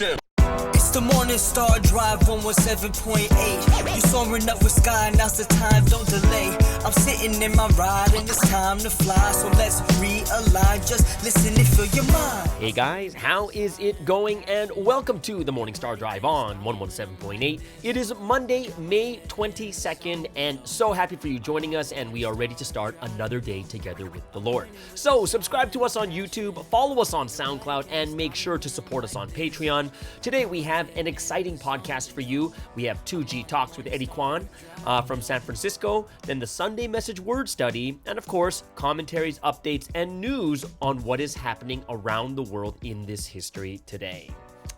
It's the Morning Star Drive 117.8. You soaring up with sky, now's the time, don't delay. I'm sitting in my ride and it's time to fly. So let's realign, just listen and fill your mind. Hey guys, how is it going? And welcome to the Morning Star Drive on 117.8. It is Monday, May 22nd, and so happy for you joining us, and we are ready to start another day together with the Lord. So subscribe to us on YouTube, follow us on SoundCloud, and make sure to support us on Patreon. Today we have an exciting podcast for you. We have 2G Talks with Eddie Kwan from San Francisco, then the Sunday Message Word Study, and of course, commentaries, updates, and news on what is happening around the world in this history today.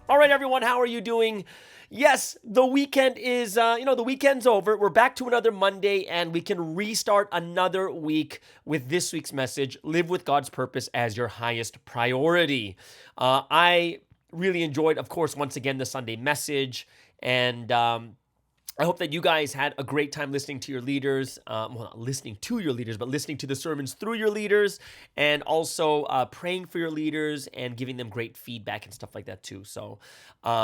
All right, everyone, how are you doing? Yes, the weekend is, the weekend's over. We're back to another Monday, and we can restart another week with this week's message, Live with God's Purpose as Your Highest Priority. I really enjoyed, of course, once again, the Sunday message, and I hope that you guys had a great time listening to your leaders, not listening to your leaders, but listening to the sermons through your leaders, and also praying for your leaders and giving them great feedback and stuff like that too. So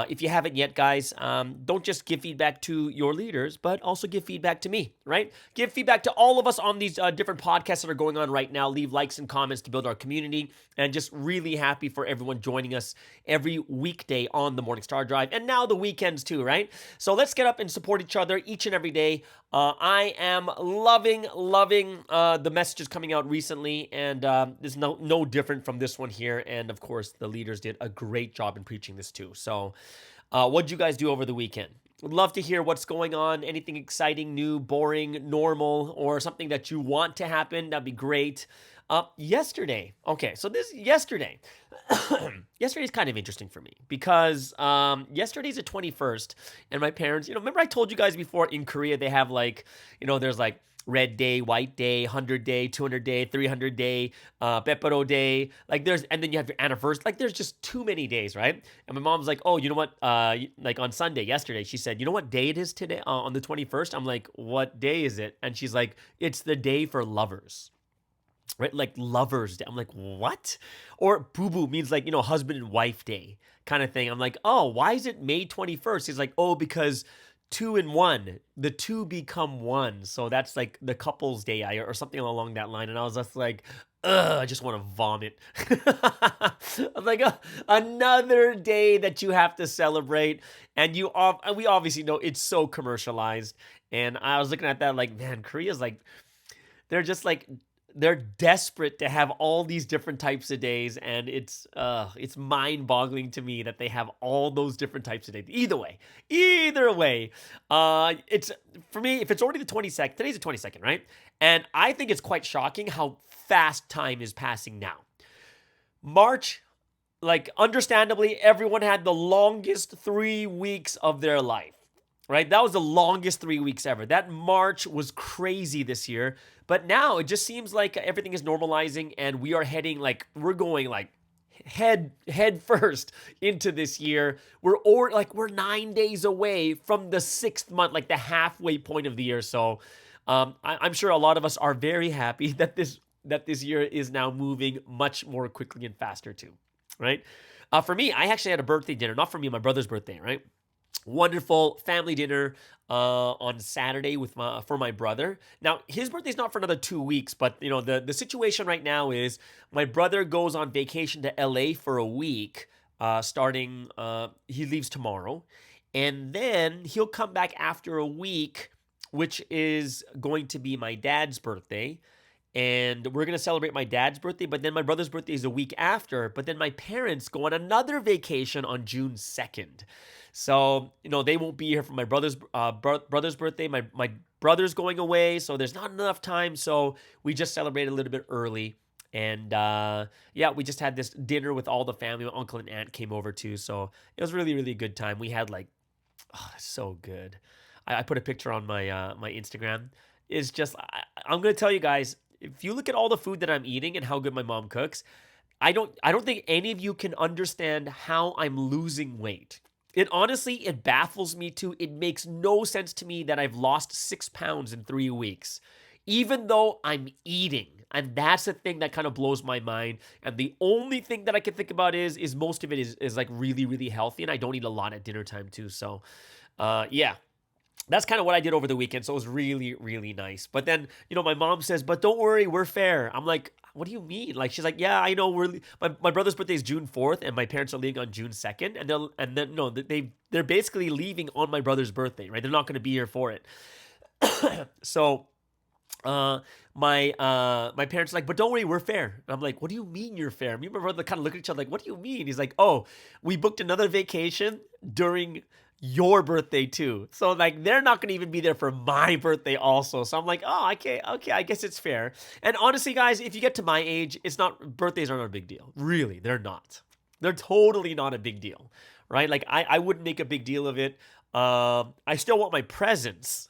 if you haven't yet, guys, don't just give feedback to your leaders, but also give feedback to me, right? Give feedback to all of us on these different podcasts that are going on right now. Leave likes and comments to build our community, and just really happy for everyone joining us every weekday on the Morning Star Drive, and now the weekends too, right? So let's get up and support each other each and every day. I am loving the messages coming out recently, and it's no different from this one here. And of course, the leaders did a great job in preaching this too. So what'd you guys do over the weekend? Would love to hear what's going on, anything exciting, new, boring, normal, or something that you want to happen. That'd be great. Yesterday, yesterday is kind of interesting for me because yesterday's the 21st, and my parents, remember I told you guys before, in Korea they have there's like red day, white day, 100 day, 200 day, 300 day, Pepero day, and then you have your anniversary, there's just too many days, right? And my mom's like, oh, you know what, on Sunday, yesterday, she said, you know what day it is today, on the 21st? I'm like, what day is it? And she's like, it's the day for lovers. Right? Like Lovers Day. I'm like, what? Or Boo means husband and wife day kind of thing. I'm like, oh, why is it May 21st? He's like, oh, because 2 and 1, the two become one. So that's like the couple's day or something along that line. And I was just like, ugh, I just want to vomit. I'm like, another day that you have to celebrate. And we obviously know it's so commercialized. And I was looking at that like, man, Korea's like, they're just like, they're desperate to have all these different types of days, and it's mind-boggling to me that they have all those different types of days. Either way, it's for me. If it's already the 22nd, today's the 22nd, right? And I think it's quite shocking how fast time is passing now. March, understandably, everyone had the longest 3 weeks of their life. Right? That was the longest 3 weeks ever. That March was crazy this year. But now it just seems like everything is normalizing, and we are heading we're going head first into this year. We're 9 days away from the 6th month, the halfway point of the year. So I'm sure a lot of us are very happy that this year is now moving much more quickly and faster too. Right? For me, I actually had a birthday dinner, not for me, my brother's birthday, right? Wonderful family dinner on Saturday for my brother. Now, his birthday's not for another 2 weeks, but the situation right now is my brother goes on vacation to LA for a week, starting he leaves tomorrow, and then he'll come back after a week, which is going to be my dad's birthday. And we're going to celebrate my dad's birthday, but then my brother's birthday is a week after. But then my parents go on another vacation on June 2nd. So, they won't be here for my brother's birthday. My brother's going away, so there's not enough time. So we just celebrated a little bit early. And we just had this dinner with all the family. My uncle and aunt came over too. So it was really, really a good time. We had so good. I put a picture on my my Instagram. It's just, I'm going to tell you guys, if you look at all the food that I'm eating and how good my mom cooks, I don't think any of you can understand how I'm losing weight. It baffles me too. It makes no sense to me that I've lost 6 pounds in 3 weeks, even though I'm eating. And that's the thing that kind of blows my mind. And the only thing that I can think about is most of it is like really, really healthy. And I don't eat a lot at dinner time too. So, yeah. That's kind of what I did over the weekend. So it was really, really nice. But then, my mom says, but don't worry, we're fair. I'm like, what do you mean? Like, she's like, yeah, I know my brother's birthday is June 4th and my parents are leaving on June 2nd. And then, no, they're basically leaving on my brother's birthday, right? They're not going to be here for it. So, my parents are like, but don't worry, we're fair. And I'm like, what do you mean you're fair? Me and my brother kind of look at each other like, what do you mean? He's like, oh, we booked another vacation during your birthday too. So like they're not going to even be there for my birthday also. So I'm like, oh, okay, I guess it's fair. And honestly, guys, if you get to my age, birthdays are not a big deal. Really, they're not. They're totally not a big deal, right? Like I wouldn't make a big deal of it. I still want my presents.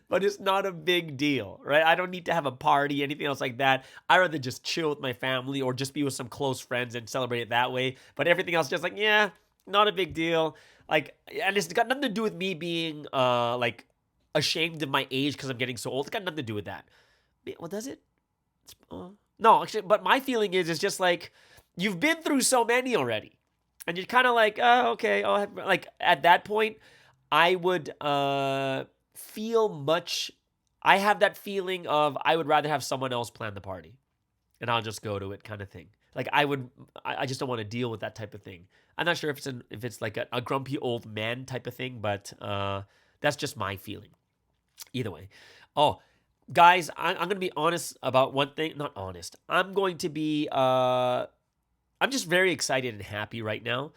but it's not a big deal, right? I don't need to have a party, anything else like that. I'd rather just chill with my family or just be with some close friends and celebrate it that way. But everything else, just like, yeah, not a big deal. Like, and it's got nothing to do with me being like ashamed of my age because I'm getting so old. It's got nothing to do with that. Well, does it? No, actually, but my feeling is it's just like you've been through so many already, and you're kind of like, oh, okay, oh, like at that point, I would feel much. I have that feeling of I would rather have someone else plan the party, and I'll just go to it, kind of thing. Like I just don't want to deal with that type of thing. I'm not sure if it's like a grumpy old man type of thing, but that's just my feeling. Either way. Oh, guys, I'm going to be honest about one thing. Not honest. I'm going to be, I'm just very excited and happy right now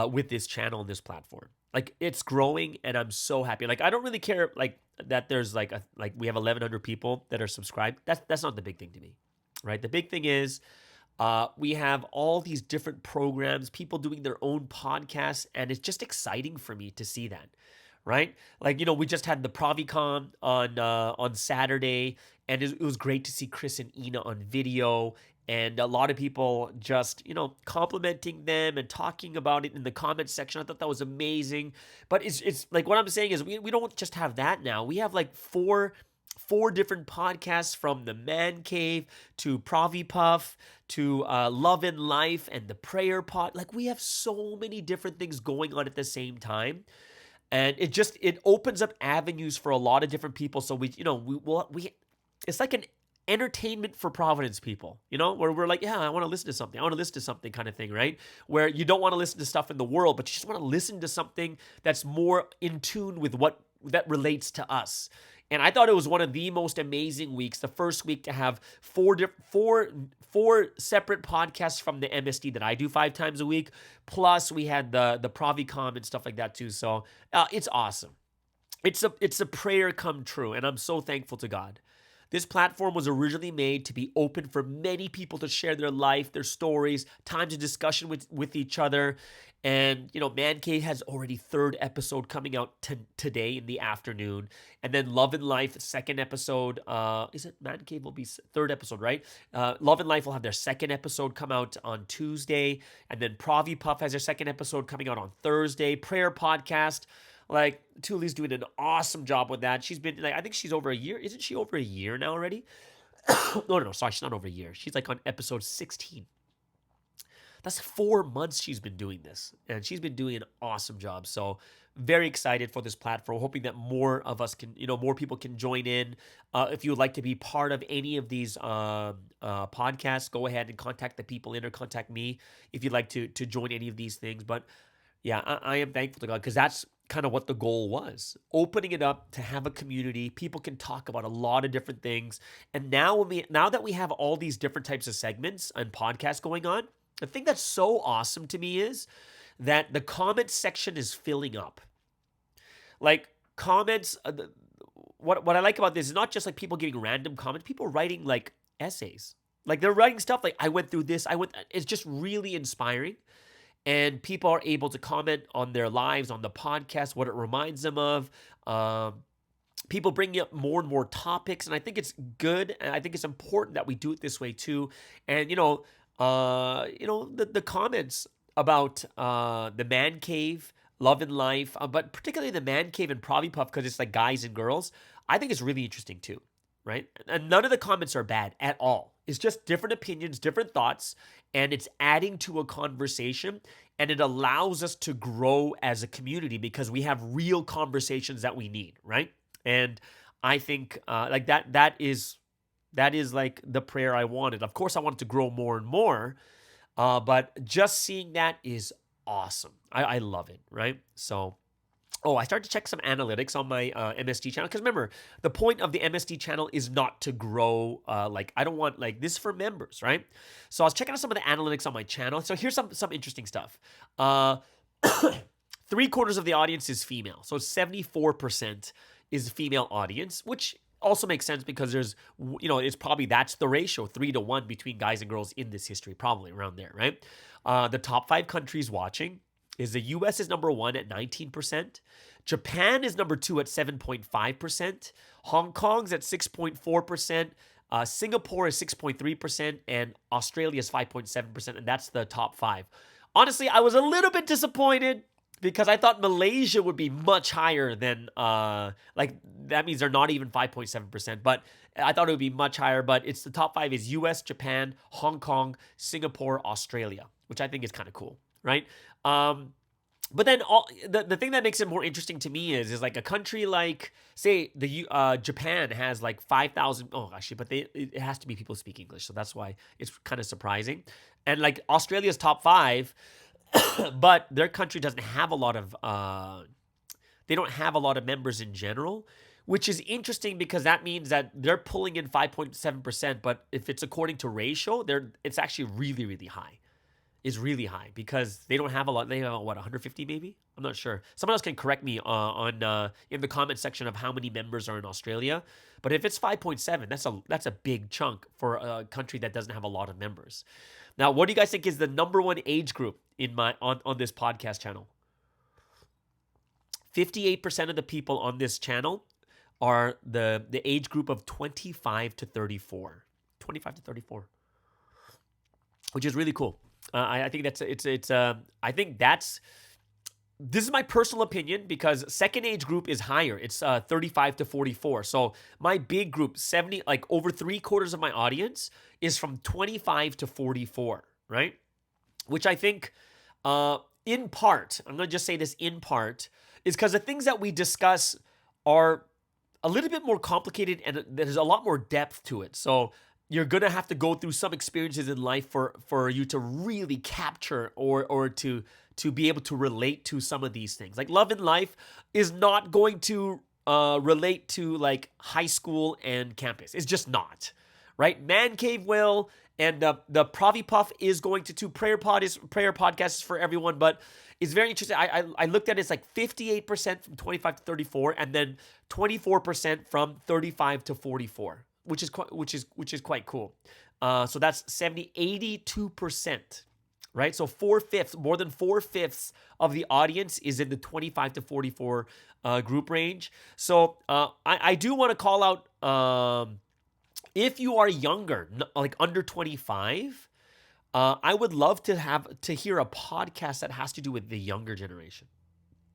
with this channel and this platform. Like it's growing and I'm so happy. Like I don't really care like that there's like we have 1,100 people that are subscribed. That's not the big thing to me, right? The big thing is we have all these different programs, people doing their own podcasts, and it's just exciting for me to see that, right? Like, we just had the ProviCon on Saturday, and it was great to see Chris and Ina on video, and a lot of people just, complimenting them and talking about it in the comments section. I thought that was amazing. But it's like what I'm saying is we don't just have that now. We have like four different podcasts, from the Man Cave to Provi Puff to Love and Life and the Prayer Pod. Like we have so many different things going on at the same time, and it opens up avenues for a lot of different people. So we it's like an entertainment for Providence people, where we're like, yeah, I want to listen to something kind of thing, right? Where you don't want to listen to stuff in the world, but you just want to listen to something that's more in tune with what that relates to us. And I thought it was one of the most amazing weeks. The first week to have four separate podcasts from the MSD that I do 5 times a week. Plus we had the ProviCom and stuff like that too. So it's awesome. It's a prayer come true, and I'm so thankful to God. This platform was originally made to be open for many people to share their life, their stories, times of discussion with each other. And, Man Cave has already 3rd episode coming out today in the afternoon. And then Love and Life, 2nd episode. Is it Man Cave will be 3rd episode, right? Love and Life will have their 2nd episode come out on Tuesday. And then Provi Puff has their 2nd episode coming out on Thursday. Prayer Podcast. Like, Tuli's doing an awesome job with that. She's been, I think she's over a year. Isn't she over a year now already? No, sorry, she's not over a year. She's like on episode 16. That's 4 months she's been doing this, and she's been doing an awesome job. So very excited for this platform, hoping that more of us can, more people can join in. If you would like to be part of any of these podcasts, go ahead and contact the people in or contact me if you'd like to join any of these things. But yeah, I am thankful to God, because that's kind of what the goal was. Opening it up to have a community. People can talk about a lot of different things. And now that we have all these different types of segments and podcasts going on, the thing that's so awesome to me is that the comment section is filling up. Like comments, what I like about this is not just like people giving random comments, people writing like essays. Like they're writing stuff like, I went through this, it's just really inspiring. And people are able to comment on their lives, on the podcast, what it reminds them of. People bring up more and more topics, and I think it's good, and I think it's important that we do it this way too. And the comments about the Man Cave, Love and Life, but particularly the Man Cave and Provi Puff, because it's like guys and girls, I think it's really interesting too. right? And none of the comments are bad at all. It's just different opinions, different thoughts, and it's adding to a conversation, and it allows us to grow as a community because we have real conversations that we need, right? And I think like that is like the prayer I wanted. Of course, I wanted to grow more and more, but just seeing that is awesome. I love it, right? So, oh, I started to check some analytics on my MSD channel because remember, the point of the MSD channel is not to grow. Like I don't want like this for members, right? So I was checking out some of the analytics on my channel. So here's some interesting stuff. 3/4 of the audience is female, so 74% is female audience, which also makes sense because there's, it's probably that's the ratio 3-1 between guys and girls in this history, probably around there, right? The top 5 countries watching is the US is number 1 at 19%. Japan is number 2 at 7.5%. Hong Kong's at 6.4%. Singapore is 6.3%. And Australia is 5.7%. And that's the top 5. Honestly, I was a little bit disappointed because I thought Malaysia would be much higher than, like, that means they're not even 5.7%. But I thought it would be much higher. But it's the top 5 is US, Japan, Hong Kong, Singapore, Australia, which I think is kind of cool, right? But then the thing that makes it more interesting to me is like a country like, say, Japan has like 5,000. Oh, actually, but it has to be people who speak English, so that's why it's kind of surprising. And like Australia's top 5, but their country doesn't have a lot of. They don't have a lot of members in general, which is interesting because that means that they're pulling in 5.7%. But if it's according to ratio, it's actually really, really high. Is really high because they don't have a lot. They have what, 150 maybe? I'm not sure. Someone else can correct me in the comment section of how many members are in Australia. But if it's 5.7, that's a big chunk for a country that doesn't have a lot of members. Now, what do you guys think is the number 1 age group in on this podcast channel? 58% of the people on this channel are the age group of 25 to 34. 25 to 34, which is really cool. I think I think this is my personal opinion because second age group is higher. It's 35 to 44. So my big group, 70, like over 3/4 of my audience is from 25 to 44, right? Which I think, in part, I'm going to just say this in part, is because the things that we discuss are a little bit more complicated and there's a lot more depth to it. So you're going to have to go through some experiences in life for you to really capture or to be able to relate to some of these things. Like love in life is not going to relate to like high school and campus. It's just not, right? Man Cave will, and the Provi Puff is going to prayer podcasts for everyone, but it's very interesting. I looked at it, it's like 58% from 25 to 34 and then 24% from 35 to 44. Which is quite cool. So that's 82%, right? So 4/5, more than 4/5 of the audience is in the 25 to 44 group range. So I do want to call out, if you are younger, like under 25, I would love to hear a podcast that has to do with the younger generation.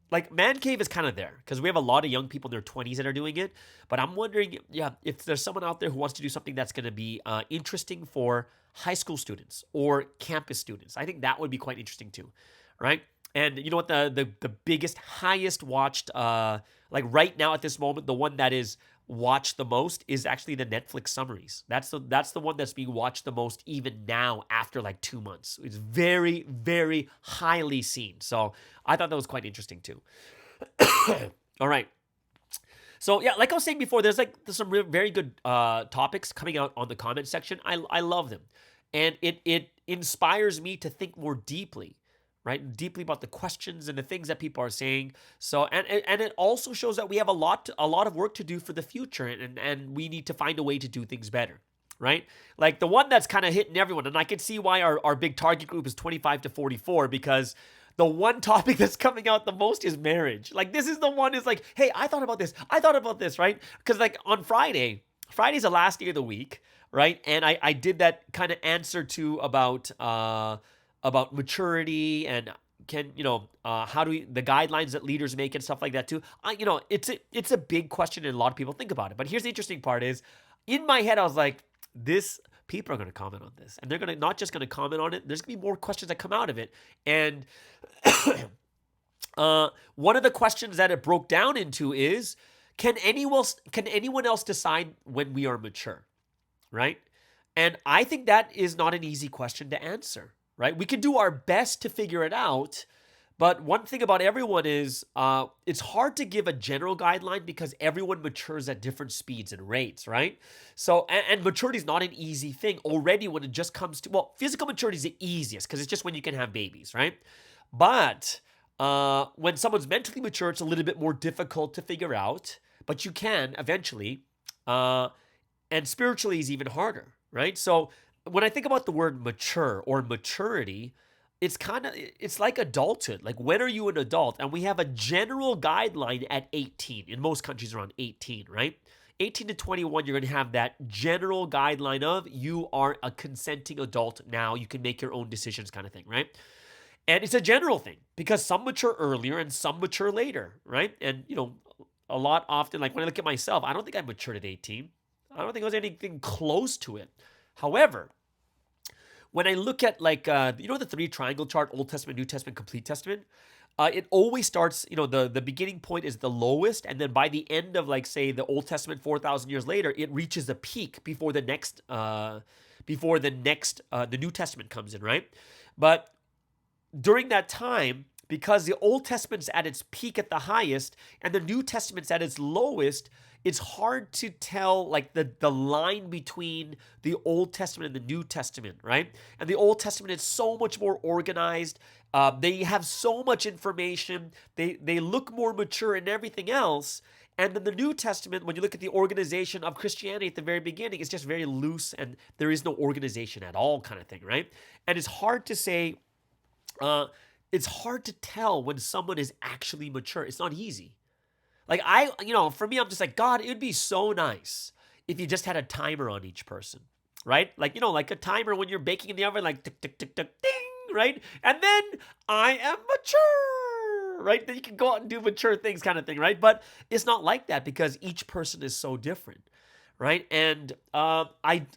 Like Man Cave is kind of there because we have a lot of young people in their 20s that are doing it. But I'm wondering, if there's someone out there who wants to do something that's going to be interesting for high school students or campus students. I think that would be quite interesting too, right? And you know what? The biggest, highest watched, like right now at this moment, the one that is watched the most is actually the Netflix summaries. That's the one that's being watched the most even now after like 2 months. It's very, very highly seen. So I thought that was quite interesting too. All right. So yeah, like I was saying before, there's some very good topics coming out on the comment section. I love them. And it inspires me to think more deeply. Right, deeply about the questions and the things that people are saying. So, and it also shows that we have a lot of work to do for the future, and we need to find a way to do things better, right? Like the one that's kind of hitting everyone, and I can see why our big target group is 25 to 44 because the one topic that's coming out the most is marriage. Like this is the one is like, hey, I thought about this, right? Because like on Friday's the last day of the week, right? And I did that kind of answer to about maturity and how do the guidelines that leaders make and stuff like that too. It's a big question and a lot of people think about it. But here's the interesting part is in my head, I was like, this people are going to comment on this, and they're going to not just going to comment on it. There's going to be more questions that come out of it, and one of the questions that it broke down into is, can anyone else decide when we are mature, right? And I think that is not an easy question to answer, right? We can do our best to figure it out, but one thing about everyone is it's hard to give a general guideline because everyone matures at different speeds and rates, right? So, and maturity is not an easy thing already when it just comes to, well, physical maturity is the easiest because it's just when you can have babies, right? But when someone's mentally mature, it's a little bit more difficult to figure out, but you can eventually. And spiritually is even harder, right? So when I think about the word mature or maturity, it's like adulthood. Like, when are you an adult? And we have a general guideline at 18. In most countries around 18, right? 18 to 21, you're going to have that general guideline of you are a consenting adult now. You can make your own decisions kind of thing, right? And it's a general thing because some mature earlier and some mature later, right? And, a lot often, like when I look at myself, I don't think I matured at 18. I don't think I was anything close to it. However, when I look at the three triangle chart, Old Testament, New Testament, Complete Testament, it always starts, the beginning point is the lowest. And then by the end of say the Old Testament, 4,000 years later, it reaches a peak before the New Testament comes in, right? But during that time, because the Old Testament's at its peak at the highest and the New Testament's at its lowest, it's hard to tell the line between the Old Testament and the New Testament, right? And the Old Testament is so much more organized. They have so much information. They look more mature and everything else. And then the New Testament, when you look at the organization of Christianity at the very beginning, it's just very loose and there is no organization at all kind of thing, right? And it's hard to say, it's hard to tell when someone is actually mature. It's not easy. For me, I'm just like, God, it would be so nice if you just had a timer on each person, right? Like a timer when you're baking in the oven, like tick, tick, tick, tick, ding, right? And then I am mature, right? Then you can go out and do mature things kind of thing, right? But it's not like that because each person is so different, right? And I'm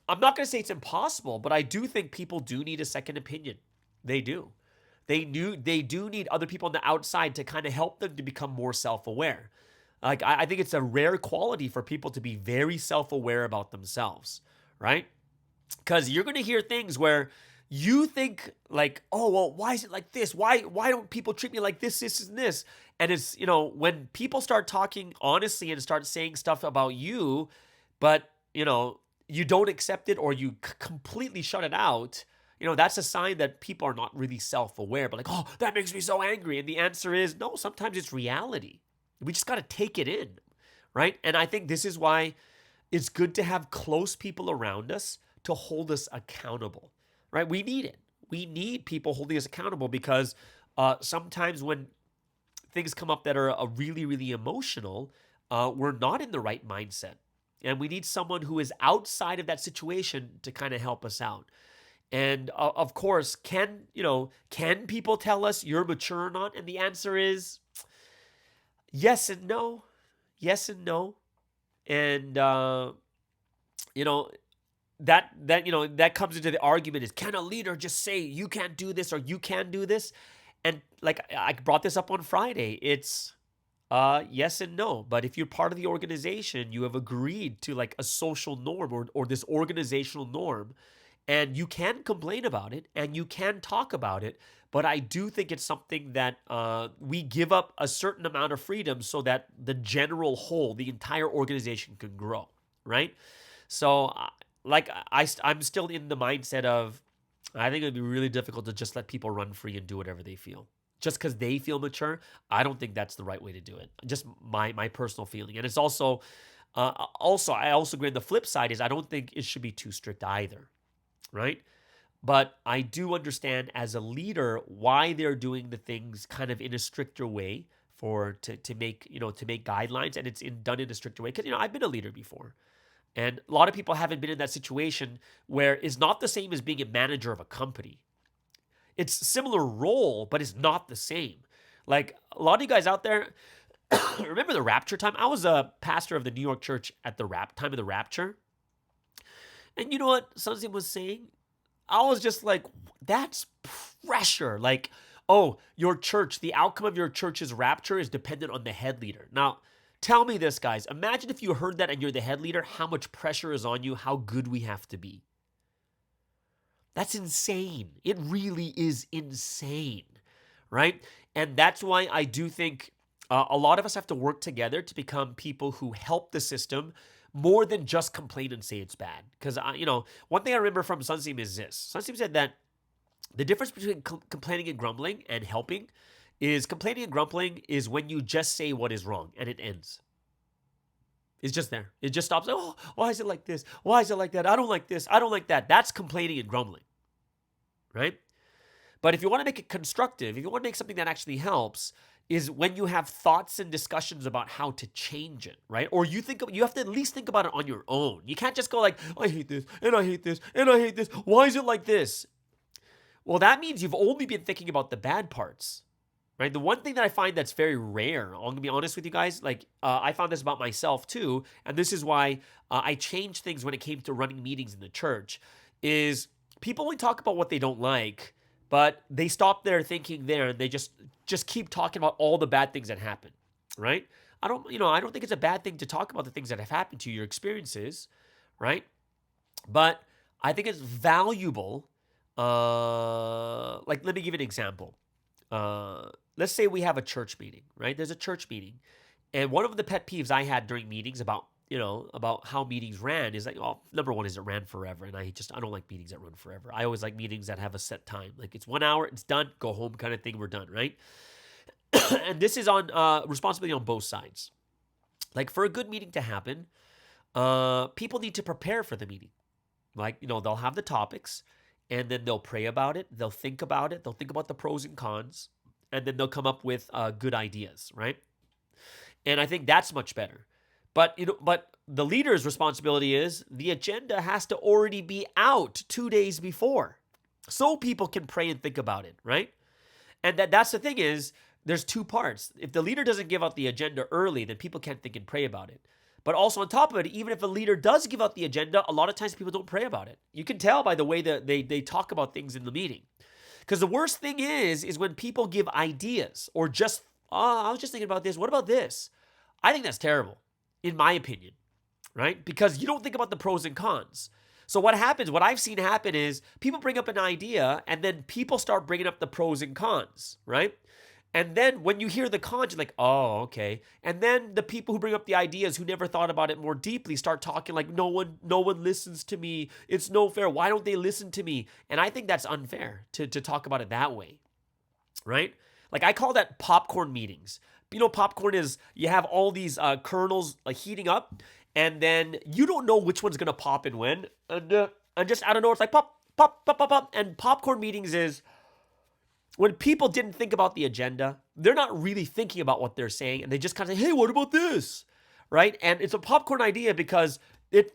not going to say it's impossible, but I do think people do need a second opinion. They do. They do need other people on the outside to kind of help them to become more self-aware. Like, I think it's a rare quality for people to be very self-aware about themselves, right? Because you're going to hear things where you think like, oh, well, why is it like this? Why don't people treat me like this, and this? And it's, when people start talking honestly and start saying stuff about you, but, you don't accept it or you completely shut it out, that's a sign that people are not really self-aware, but like, oh, that makes me so angry. And the answer is no, sometimes it's reality. We just got to take it in, right? And I think this is why it's good to have close people around us to hold us accountable, right? We need it. We need people holding us accountable because sometimes when things come up that are really, really emotional, we're not in the right mindset. And we need someone who is outside of that situation to kind of help us out. And of course, can people tell us you're mature or not? And the answer is yes and no. Yes and no. And that comes into the argument is, can a leader just say you can't do this or you can do this? And like I brought this up on Friday, it's yes and no. But if you're part of the organization, you have agreed to like a social norm or this organizational norm, and you can complain about it and you can talk about it. But I do think it's something that we give up a certain amount of freedom so that the general whole, the entire organization can grow, right? So I'm still in the mindset of, I think it'd be really difficult to just let people run free and do whatever they feel. Just because they feel mature, I don't think that's the right way to do it. Just my personal feeling. And it's also I also agree on the flip side is I don't think it should be too strict either, right? But I do understand as a leader why they're doing the things kind of in a stricter way to make guidelines, and it's done in a stricter way. Because I've been a leader before, and a lot of people haven't been in that situation where it's not the same as being a manager of a company. It's a similar role, but it's not the same. Like a lot of you guys out there, remember the rapture time? I was a pastor of the New York church at the time of the rapture. And you know what Sunsim was saying? I was just like, that's pressure. Like, oh, your church, the outcome of your church's rapture is dependent on the head leader. Now, tell me this, guys. Imagine if you heard that and you're the head leader, how much pressure is on you, how good we have to be. That's insane. It really is insane, right? And that's why I do think a lot of us have to work together to become people who help the system more than just complain and say it's bad. Because, one thing I remember from Sunsim is this. Sunsim said that the difference between complaining and grumbling and helping is complaining and grumbling is when you just say what is wrong and it ends. It's just there. It just stops. Oh, why is it like this? Why is it like that? I don't like this. I don't like that. That's complaining and grumbling, right? But if you want to make it constructive, if you want to make something that actually helps, is when you have thoughts and discussions about how to change it, right? Or you have to at least think about it on your own. You can't just go like, I hate this, and I hate this, and I hate this. Why is it like this? Well, that means you've only been thinking about the bad parts, right? The one thing that I find that's very rare, I'm going to be honest with you guys, like I found this about myself too, and this is why I changed things when it came to running meetings in the church, is people only talk about what they don't like, but they stop their thinking there and they just keep talking about all the bad things that happen, right? I don't think it's a bad thing to talk about the things that have happened to you, your experiences, right? But I think it's valuable. Let me give you an example. Let's say we have a church meeting, right? There's a church meeting. And one of the pet peeves I had during meetings about how meetings ran is like, number one is it ran forever. And I don't like meetings that run forever. I always like meetings that have a set time. Like it's 1 hour, it's done, go home kind of thing, we're done, right? And this is on responsibility on both sides. Like for a good meeting to happen, people need to prepare for the meeting. Like, they'll have the topics and then they'll pray about it. They'll think about it. They'll think about the pros and cons, and then they'll come up with good ideas, right? And I think that's much better. But the leader's responsibility is the agenda has to already be out 2 days before so people can pray and think about it, right? And that's the thing is there's two parts. If the leader doesn't give out the agenda early, then people can't think and pray about it. But also on top of it, even if a leader does give out the agenda, a lot of times people don't pray about it. You can tell by the way that they talk about things in the meeting. Because the worst thing is when people give ideas or just, I was just thinking about this. What about this? I think that's terrible, in my opinion, right? Because you don't think about the pros and cons. So what I've seen happen is people bring up an idea and then people start bringing up the pros and cons, right? And then when you hear the cons, you're like, oh, okay. And then the people who bring up the ideas who never thought about it more deeply start talking like, no one listens to me. It's no fair. Why don't they listen to me? And I think that's unfair to talk about it that way, right? Like I call that popcorn meetings. Popcorn is you have all these kernels heating up, and then you don't know which one's going to pop and when. And just, I don't know, it's like pop, pop, pop, pop, pop. And popcorn meetings is when people didn't think about the agenda, they're not really thinking about what they're saying, and they just kind of say, hey, what about this? Right? And it's a popcorn idea because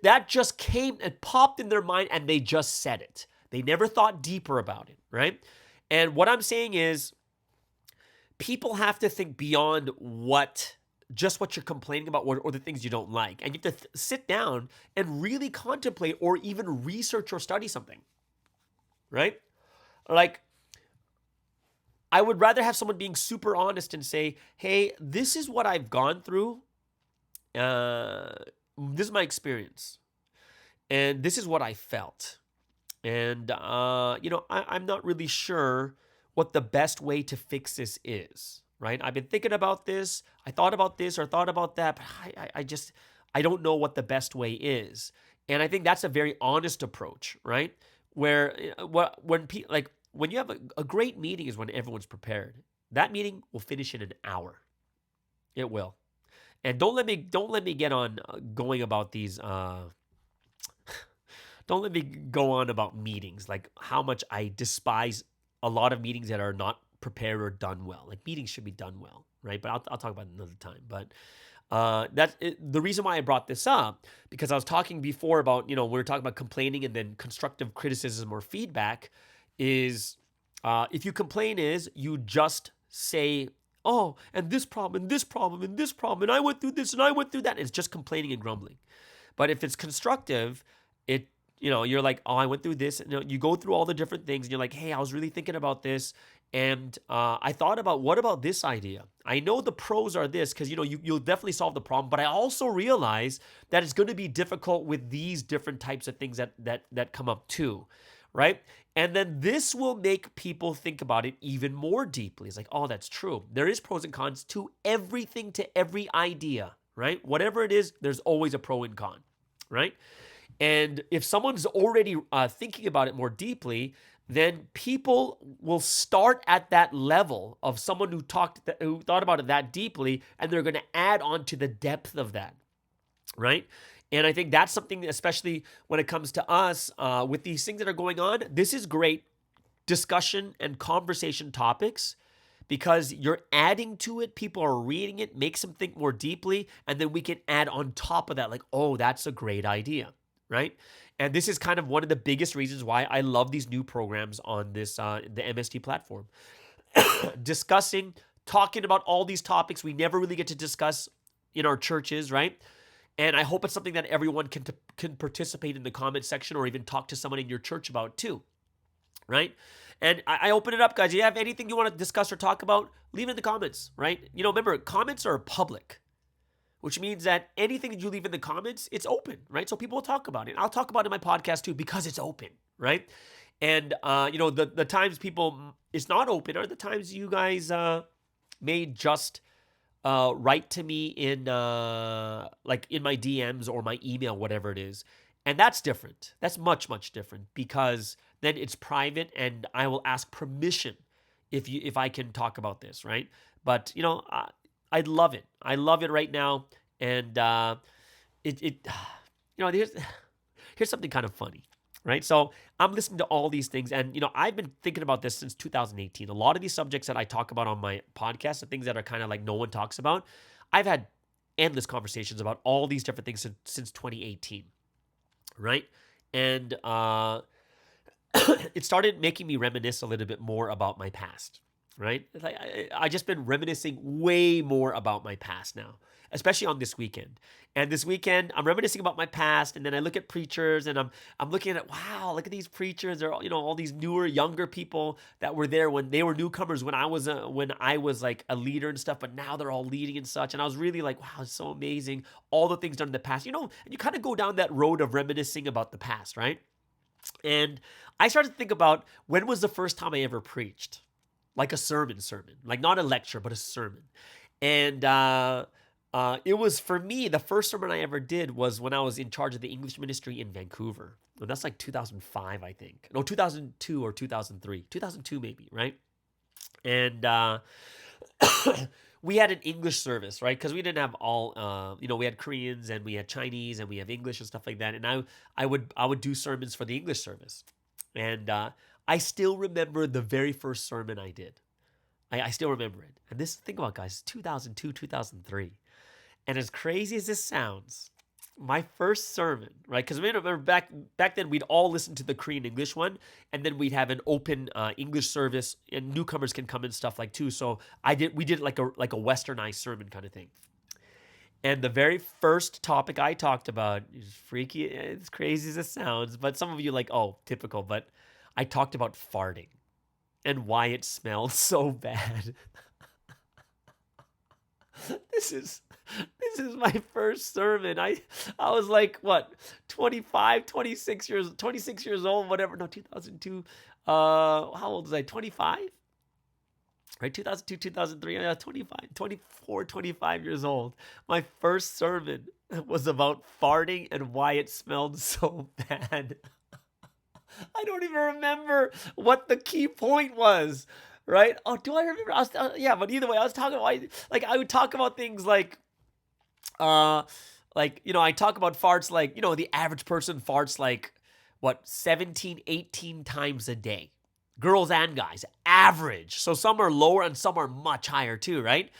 that just came and popped in their mind, and they just said it. They never thought deeper about it, right? And what I'm saying is people have to think beyond what you're complaining about or the things you don't like. And you have to sit down and really contemplate or even research or study something, right? Like, I would rather have someone being super honest and say, hey, this is what I've gone through. This is my experience. And this is what I felt. And, I'm not really sure what the best way to fix this is, right? I've been thinking about this. I thought about this or thought about that, but I don't know what the best way is. And I think that's a very honest approach, right? Where when you have a great meeting is when everyone's prepared. That meeting will finish in an hour. It will. And don't let me get on going about these. Don't let me go on about meetings, like how much I despise a lot of meetings that are not prepared or done well. Like meetings should be done well, right? But I'll talk about it another time. But that's the reason why I brought this up, because I was talking before about, we were talking about complaining and then constructive criticism or feedback is if you complain is you just say, oh, and this problem, and this problem, and this problem, and I went through this, and I went through that. It's just complaining and grumbling. But if it's constructive, you're like, oh, I went through this. And, you go through all the different things and you're like, hey, I was really thinking about this. And I thought about, what about this idea? I know the pros are this because, you'll definitely solve the problem. But I also realize that it's going to be difficult with these different types of things that come up too, right? And then this will make people think about it even more deeply. It's like, oh, that's true. There is pros and cons to everything, to every idea, right? Whatever it is, there's always a pro and con, right? And if someone's already thinking about it more deeply, then people will start at that level of someone who thought about it that deeply, and they're going to add on to the depth of that, right? And I think that's something, especially when it comes to us with these things that are going on. This is great discussion and conversation topics because you're adding to it. People are reading it, makes them think more deeply, and then we can add on top of that, like, oh, that's a great idea, right? And this is kind of one of the biggest reasons why I love these new programs on this the MSD platform. Talking about all these topics we never really get to discuss in our churches, right? And I hope it's something that everyone can participate in the comment section or even talk to someone in your church about too, right? And I open it up, guys. If you have anything you want to discuss or talk about, leave it in the comments, right? Remember, comments are public, which means that anything that you leave in the comments, it's open, right? So people will talk about it. I'll talk about it in my podcast too because it's open, right? And, the times it's not open are the times you guys may just write to me in my DMs or my email, whatever it is. And that's different. That's much, much different because then it's private and I will ask permission if I can talk about this, right? But, I love it. I love it right now. And here's something kind of funny, right? So I'm listening to all these things and, I've been thinking about this since 2018. A lot of these subjects that I talk about on my podcast, the things that are kind of like no one talks about, I've had endless conversations about all these different things since 2018, right? And it started making me reminisce a little bit more about my past. Right? It's like I just been reminiscing way more about my past now, especially on this weekend. And this weekend, I'm reminiscing about my past, and then I look at preachers, and I'm looking at, wow, look at these preachers. They're all these newer, younger people that were there when they were newcomers when I was like a leader and stuff, but now they're all leading and such. And I was really like, wow, it's so amazing. All the things done in the past, and you kind of go down that road of reminiscing about the past, right? And I started to think about when was the first time I ever preached. Like a sermon, like not a lecture, but a sermon. And it was, for me, the first sermon I ever did was when I was in charge of the English ministry in Vancouver. And that's like 2005, I think. No, 2002 or 2003. 2002 maybe, right? And we had an English service, right? Because we didn't have all, we had Koreans and we had Chinese and we have English and stuff like that. And I would do sermons for the English service. And I still remember the very first sermon I did. I still remember it. And think about it, guys, 2002, 2003. And as crazy as this sounds, my first sermon, right? Because remember back then we'd all listen to the Korean English one, and then we'd have an open English service, and newcomers can come and stuff like too. So we did like a westernized sermon kind of thing. And the very first topic I talked about is freaky, as crazy as it sounds, but some of you like, oh, typical, but I talked about farting and why it smelled so bad. This is my first sermon. I was like, what, 26 years old, whatever. No, 2002. How old was I? 25? Right, 2002, 2003, 24, 25 years old. My first sermon was about farting and why it smelled so bad. I don't even remember what the key point was, right? Oh, do I remember? But either way, I was talking about, I would talk about things like, I talk about farts like, the average person farts like, 17, 18 times a day. Girls and guys, average. So some are lower and some are much higher too, right?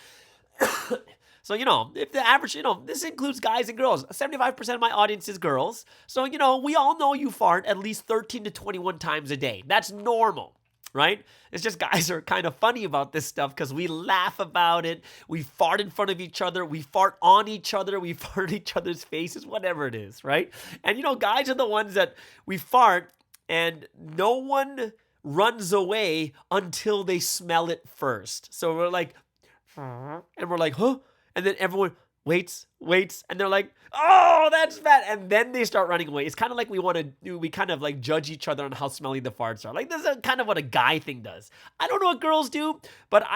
So, if the average, this includes guys and girls. 75% of my audience is girls. So, we all know you fart at least 13 to 21 times a day. That's normal. right? It's just guys are kind of funny about this stuff because we laugh about it. We fart in front of each other. We fart on each other. We fart in each other's faces, whatever it is, right? And guys are the ones that we fart and no one runs away until they smell it first. So we're like, and we're like, huh? And then everyone waits, and they're like, oh, that's bad. And then they start running away. It's kind of like we kind of like judge each other on how smelly the farts are. Like, this is kind of what a guy thing does. I don't know what girls do, but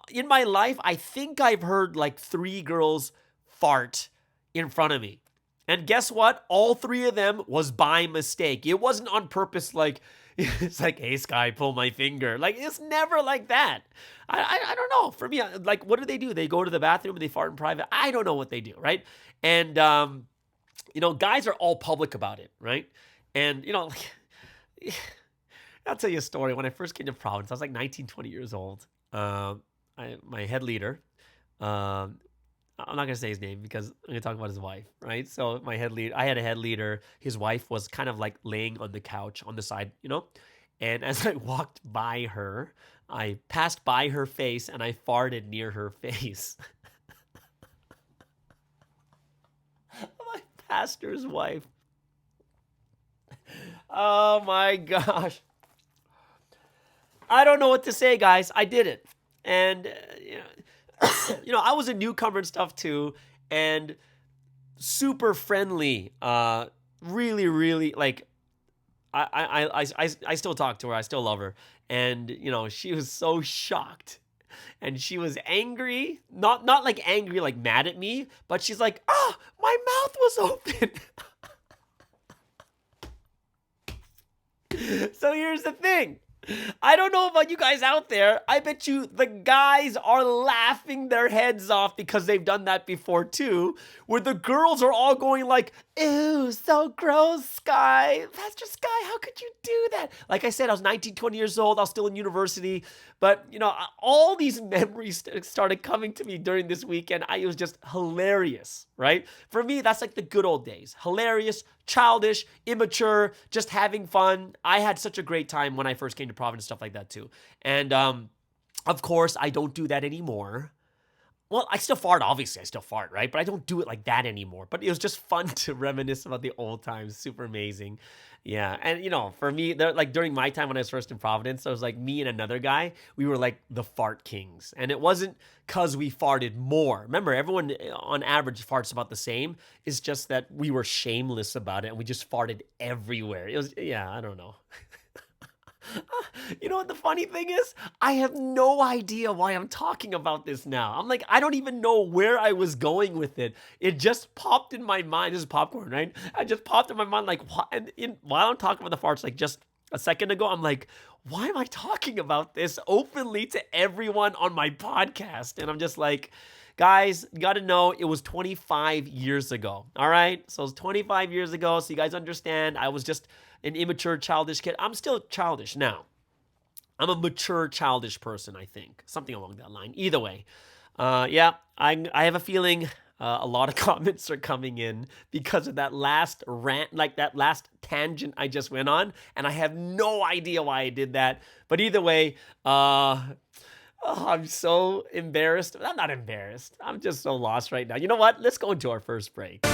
in my life, I think I've heard like 3 girls fart in front of me. And guess what? All 3 of them was by mistake. It wasn't on purpose, like, it's like, hey, Sky, pull my finger. Like, it's never like that. I don't know. For me, like, what do? They go to the bathroom and they fart in private. I don't know what they do, right? And, guys are all public about it, right? And, I'll tell you a story. When I first came to Providence, I was like 19, 20 years old. My head leader, I'm not going to say his name because I'm going to talk about his wife, right? So I had a head leader. His wife was kind of like laying on the couch on the side, And as I walked by her, I passed by her face and I farted near her face. My pastor's wife. Oh my gosh. I don't know what to say, guys. I did it. And, I was a newcomer and stuff too, and super friendly. Really, really, like, I still talk to her. I still love her. And, she was so shocked. And she was angry, not like angry, like mad at me, but she's like, oh, my mouth was open. So here's the thing. I don't know about you guys out there. I bet you the guys are laughing their heads off because they've done that before too, where the girls are all going like, ew, so gross, Sky. Pastor Sky, how could you do that? Like I said, I was 19, 20 years old. I was still in university. But, all these memories started coming to me during this weekend. It was just hilarious, right? For me, that's like the good old days. Hilarious, childish, immature, just having fun. I had such a great time when I first came to Providence, stuff like that too. And of course, I don't do that anymore. Well, I still fart, obviously. I still fart, right? But I don't do it like that anymore. But it was just fun to reminisce about the old times. Super amazing. Yeah. And, for me, like during my time when I was first in Providence, it was like me and another guy. We were like the fart kings. And it wasn't because we farted more. Remember, everyone on average farts about the same. It's just that we were shameless about it. And we just farted everywhere. It was, I don't know. You know what the funny thing is? I have no idea why I'm talking about this now. I'm like, I don't even know where I was going with it. It just popped in my mind. This is popcorn, right? I just popped in my mind like, while I'm talking about the farts, like just a second ago, I'm like, why am I talking about this openly to everyone on my podcast? And I'm just like, guys, you got to know it was 25 years ago. All right. So it was 25 years ago. So you guys understand, I was just an immature, childish kid. I'm still childish now. I'm a mature, childish person, I think. Something along that line. Either way. I have a feeling a lot of comments are coming in because of that last rant, like that last tangent I just went on. And I have no idea why I did that. But either way, I'm so embarrassed. I'm not embarrassed. I'm just so lost right now. You know what? Let's go into our first break.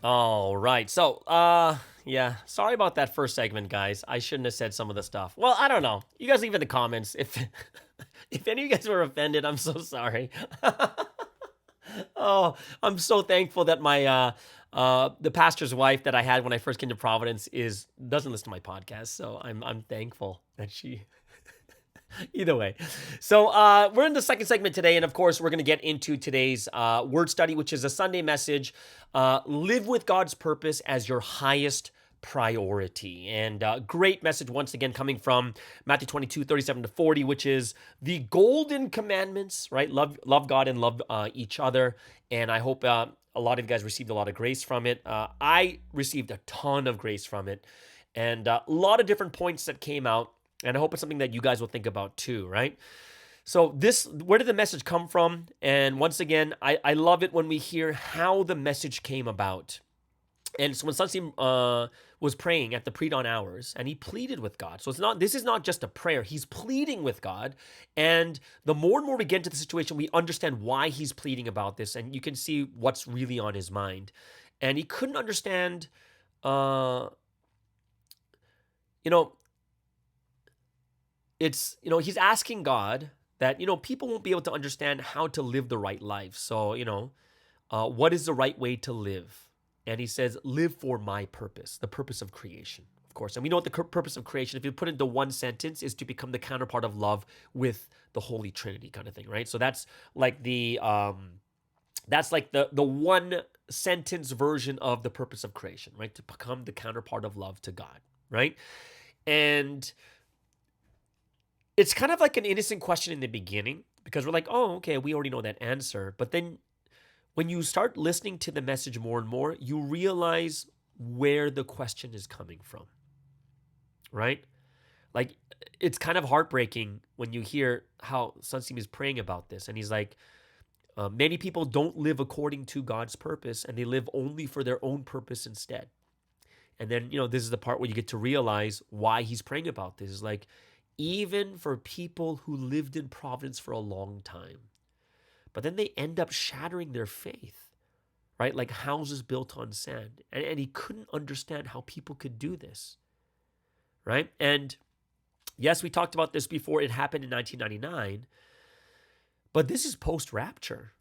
All right. So, yeah, sorry about that first segment, guys. I shouldn't have said some of the stuff. Well, I don't know. You guys leave in the comments if if any of you guys were offended. I'm so sorry. Oh, I'm so thankful that my the pastor's wife that I had when I first came to Providence doesn't listen to my podcast. So I'm thankful that she. Either way. So we're in the second segment today, and of course, we're going to get into today's word study, which is a Sunday message. Live with God's purpose as your highest priority. And great message once again coming from Matthew 22:37-40, which is the golden commandments, right? Love God and love each other. And I hope a lot of you guys received a lot of grace from it. I received a ton of grace from it, and a lot of different points that came out. And I hope it's something that you guys will think about too, right? So where did the message come from? And once again, I love it when we hear how the message came about. And so when Sunsim was praying at the pre-dawn hours, and he pleaded with God. So this is not just a prayer. He's pleading with God. And the more and more we get into the situation, we understand why he's pleading about this. And you can see what's really on his mind. And he couldn't understand, he's asking God that, people won't be able to understand how to live the right life. So, what is the right way to live? And he says, live for my purpose, the purpose of creation, of course. And we know what the purpose of creation, if you put it into one sentence, is to become the counterpart of love with the Holy Trinity kind of thing, right? So that's like the one sentence version of the purpose of creation, right? To become the counterpart of love to God, right? And it's kind of like an innocent question in the beginning because we're like, oh, okay, we already know that answer. But then when you start listening to the message more and more, you realize where the question is coming from, right? Like, it's kind of heartbreaking when you hear how Sunsim is praying about this. And he's like, many people don't live according to God's purpose, and they live only for their own purpose instead. And then, this is the part where you get to realize why he's praying about this. Is like, even for people who lived in Providence for a long time, but then they end up shattering their faith, right? Like houses built on sand. And he couldn't understand how people could do this, right? And yes, we talked about this before. It happened in 1999, but this is post-rapture,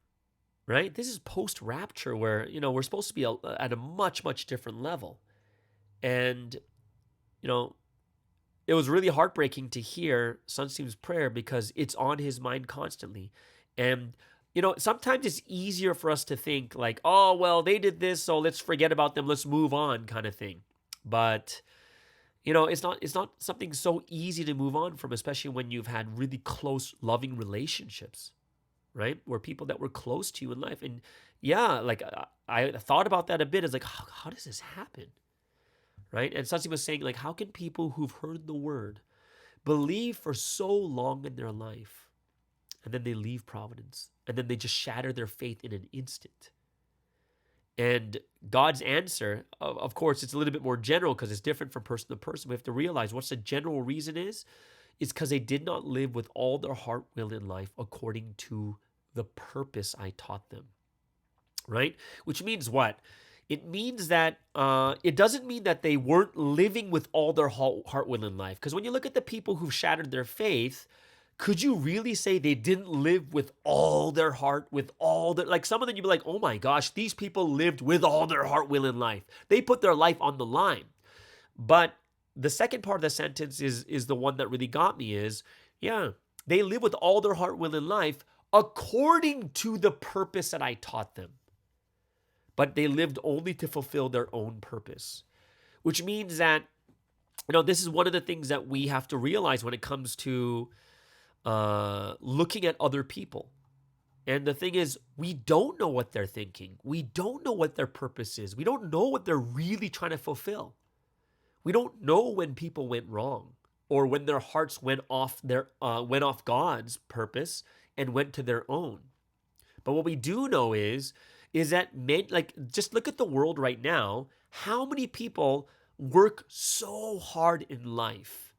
right? This is post-rapture where, we're supposed to be at a much, much different level. And, it was really heartbreaking to hear Sunsim's prayer because it's on his mind constantly. And, sometimes it's easier for us to think like, oh, well, they did this, so let's forget about them. Let's move on kind of thing. But, it's not something so easy to move on from, especially when you've had really close, loving relationships, right? Where people that were close to you in life. And yeah, like I thought about that a bit. It's like, how does this happen? Right? And Sunsim was saying, like, how can people who've heard the word believe for so long in their life, and then they leave Providence, and then they just shatter their faith in an instant? And God's answer, of course, it's a little bit more general because it's different from person to person. We have to realize what's the general reason is because they did not live with all their heart, will, in life according to the purpose I taught them, right? Which means what? It means that it doesn't mean that they weren't living with all their heart, will, in life. Because when you look at the people who've shattered their faith, could you really say they didn't live with all their heart, with all their, like some of them you'd be like, oh my gosh, these people lived with all their heart, will, in life. They put their life on the line. But the second part of the sentence is the one that really got me is, yeah, they live with all their heart, will, in life according to the purpose that I taught them. But they lived only to fulfill their own purpose, which means that, this is one of the things that we have to realize when it comes to looking at other people. And the thing is, we don't know what they're thinking. We don't know what their purpose is. We don't know what they're really trying to fulfill. We don't know when people went wrong or when their hearts went off God's purpose and went to their own. But what we do know is that just look at the world right now. How many people work so hard in life?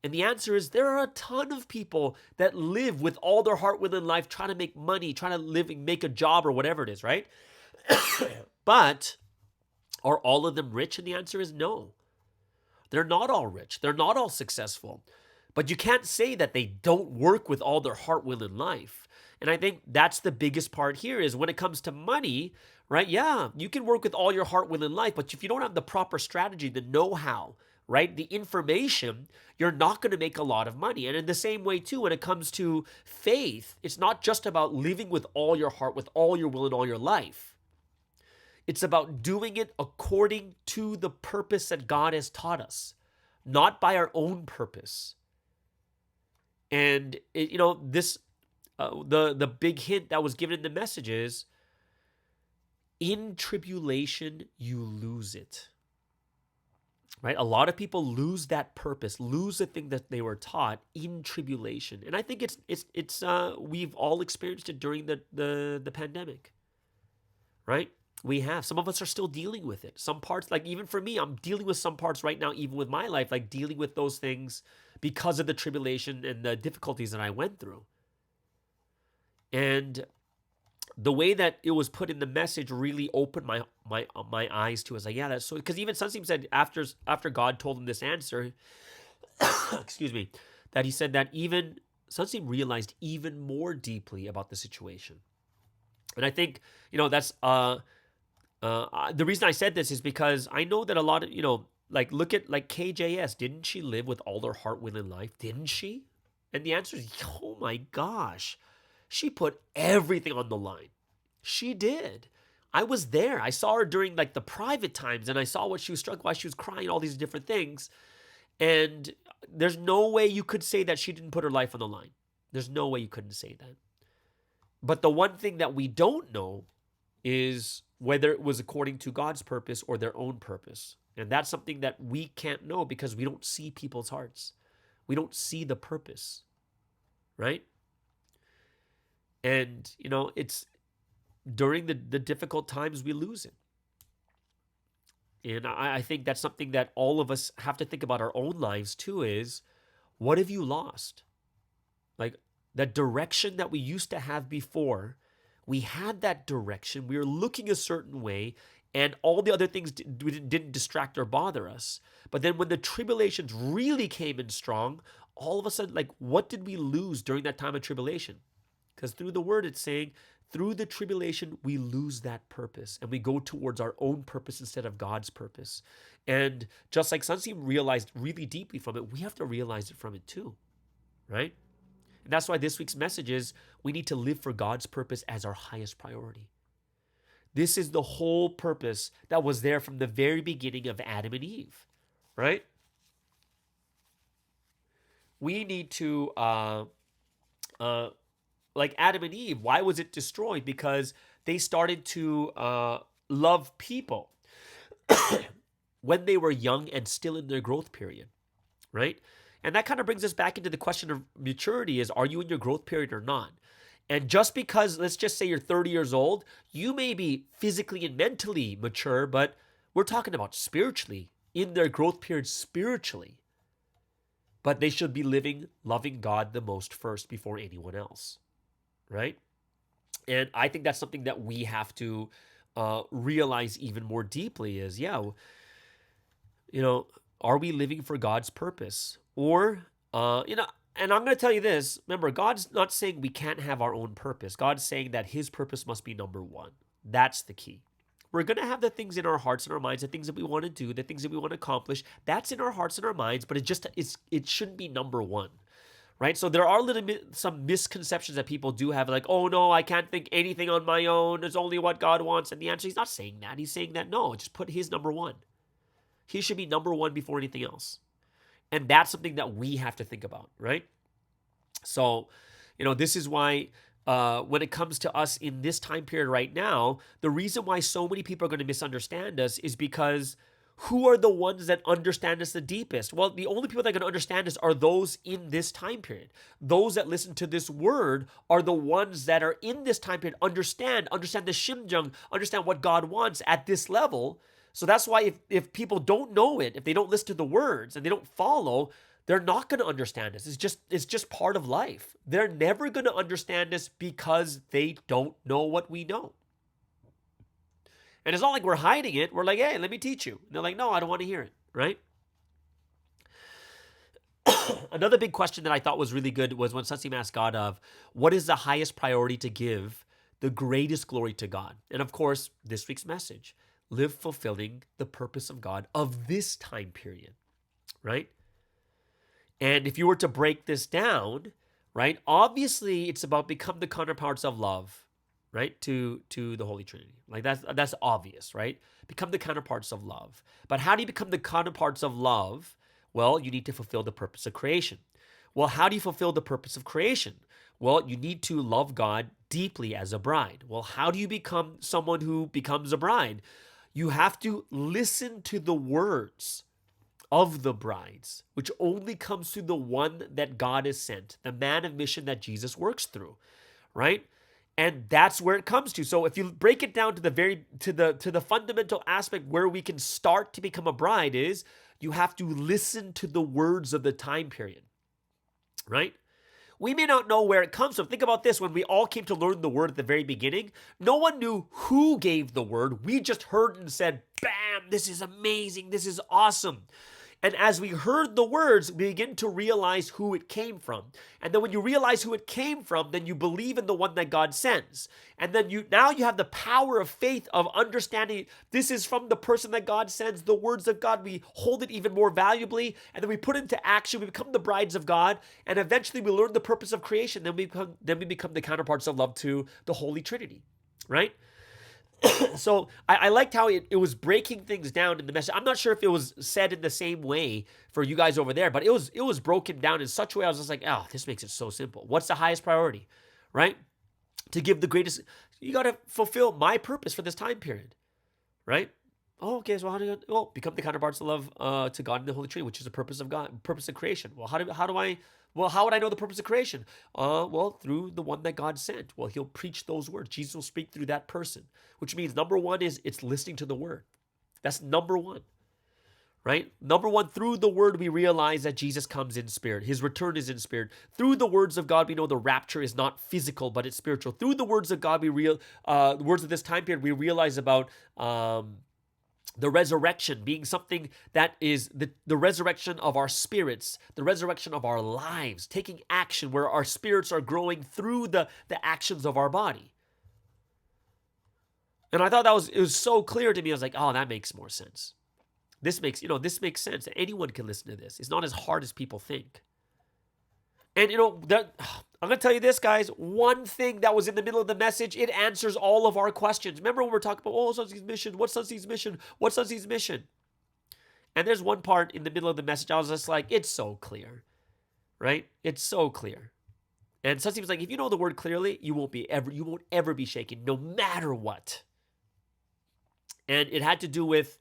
And the answer is there are a ton of people that live with all their heart, will, in life, trying to make money, trying to live and make a job or whatever it is, right? But Are all of them rich? And the answer is no. They're not all rich. They're not all successful. But you can't say that they don't work with all their heart, will, and life. And I think that's the biggest part here is when it comes to money, right? Yeah, you can work with all your heart, will, and life, but if you don't have the proper strategy, the know-how, right, the information, you're not going to make a lot of money. And in the same way, too, when it comes to faith, it's not just about living with all your heart, with all your will, and all your life. It's about doing it according to the purpose that God has taught us, not by our own purpose. And this the big hint that was given in the message is, in tribulation you lose it. Right? A lot of people lose that purpose, lose the thing that they were taught in tribulation. And I think it's we've all experienced it during the pandemic. Right? We have. Some of us are still dealing with it. Some parts, like even for me, I'm dealing with some parts right now, even with my life, like dealing with those things because of the tribulation and the difficulties that I went through. And the way that it was put in the message really opened my eyes to it. I was like, yeah, that's so, because even Sunseem said after God told him this answer, excuse me, that he said that even Sunseem realized even more deeply about the situation. And I think, that's the reason I said this is because I know that a lot of, like look at like KJS. Didn't she live with all her heart, will, and life? Didn't she? And the answer is, oh my gosh. She put everything on the line. She did. I was there. I saw her during like the private times and I saw what she was struggling, why she was crying, all these different things. And there's no way you could say that she didn't put her life on the line. There's no way you couldn't say that. But the one thing that we don't know is whether it was according to God's purpose or their own purpose. And that's something that we can't know because we don't see people's hearts. We don't see the purpose, right? And, it's during the difficult times we lose it. And I think that's something that all of us have to think about our own lives too is, what have you lost? Like the direction that we used to have before, we had that direction. We were looking a certain way and all the other things didn't distract or bother us. But then when the tribulations really came in strong, all of a sudden, like what did we lose during that time of tribulation? Because through the word, it's saying, through the tribulation, we lose that purpose and we go towards our own purpose instead of God's purpose. And just like Sunseem realized really deeply from it, we have to realize it from it too, right? And that's why this week's message is, we need to live for God's purpose as our highest priority. This is the whole purpose that was there from the very beginning of Adam and Eve, right? We need to like Adam and Eve, why was it destroyed? Because they started to love people when they were young and still in their growth period, right? And that kind of brings us back into the question of maturity is, are you in your growth period or not? And just because, let's just say you're 30 years old, you may be physically and mentally mature, but we're talking about spiritually, in their growth period spiritually. But they should be loving God the most first before anyone else. Right? And I think that's something that we have to realize even more deeply is, are we living for God's purpose? Or, and I'm going to tell you this, remember, God's not saying we can't have our own purpose. God's saying that his purpose must be number one. That's the key. We're going to have the things in our hearts and our minds, the things that we want to do, the things that we want to accomplish. That's in our hearts and our minds, but it shouldn't be number one. Right? So there are some misconceptions that people do have, like, oh no, I can't think anything on my own. It's only what God wants. And the answer, he's not saying that. He's saying that, no, just put his number one. He should be number one before anything else. And that's something that we have to think about, right? So, this is why when it comes to us in this time period right now, the reason why so many people are going to misunderstand us is because who are the ones that understand us the deepest? Well, the only people that are going to understand us are those in this time period. Those that listen to this word are the ones that are in this time period, understand the Shimjung, understand what God wants at this level. So that's why if people don't know it, if they don't listen to the words and they don't follow, they're not going to understand us. It's just part of life. They're never going to understand us because they don't know what we know. And it's not like we're hiding it. We're like, hey, let me teach you. And they're like, no, I don't want to hear it, right? Another big question that I thought was really good was when Sunsim asked God of, what is the highest priority to give the greatest glory to God? And of course, this week's message, live fulfilling the purpose of God of this time period, right? And if you were to break this down, right, obviously it's about become the counterparts of love, right, to the Holy Trinity. Like that's obvious, right? Become the counterparts of love. But how do you become the counterparts of love? Well, you need to fulfill the purpose of creation. Well, how do you fulfill the purpose of creation? Well, you need to love God deeply as a bride. Well, how do you become someone who becomes a bride? You have to listen to the words of the brides, which only comes through the one that God has sent, the man of mission that Jesus works through, right? And that's where it comes to. So if you break it down to the fundamental aspect where we can start to become a bride is you have to listen to the words of the time period, right? We may not know where it comes from. Think about this. When we all came to learn the word at the very beginning, no one knew who gave the word. We just heard and said, bam, this is amazing. This is awesome. And as we heard the words, we begin to realize who it came from. And then when you realize who it came from, then you believe in the one that God sends. And then now you have the power of faith of understanding this is from the person that God sends, the words of God. We hold it even more valuably, and then we put it into action. We become the brides of God, and eventually we learn the purpose of creation. Then we become the counterparts of love to the Holy Trinity, right? So I liked how it was breaking things down in the message. I'm not sure if it was said in the same way for you guys over there, but it was broken down in such a way I was just like, oh, this makes it so simple. What's the highest priority, right? To give the greatest, you got to fulfill my purpose for this time period, right? Oh, okay, so how do you, well, become the counterparts of love to God and the Holy Trinity, which is the purpose of God, purpose of creation. Well, how would I know the purpose of creation? Well, through the one that God sent. Well, he'll preach those words. Jesus will speak through that person, which means number one is it's listening to the word. That's number one, right? Number one, through the word, we realize that Jesus comes in spirit. His return is in spirit. Through the words of God, we know the rapture is not physical, but it's spiritual. Through the words of God, the words of this time period, we realize about the resurrection being something that is the resurrection of our spirits, the resurrection of our lives, taking action where our spirits are growing through the actions of our body. And I thought it was so clear to me. I was like, oh, that makes more sense. This makes sense. Anyone can listen to this. It's not as hard as people think. And I'm going to tell you this, guys. One thing that was in the middle of the message, it answers all of our questions. Remember when we're talking about, Sunsi's mission, what's Sunsi's mission? What's Sunsi's mission? And there's one part in the middle of the message, I was just like, it's so clear, right? It's so clear. And Sunsi was like, if you know the word clearly, you won't ever be shaken, no matter what. And it had to do with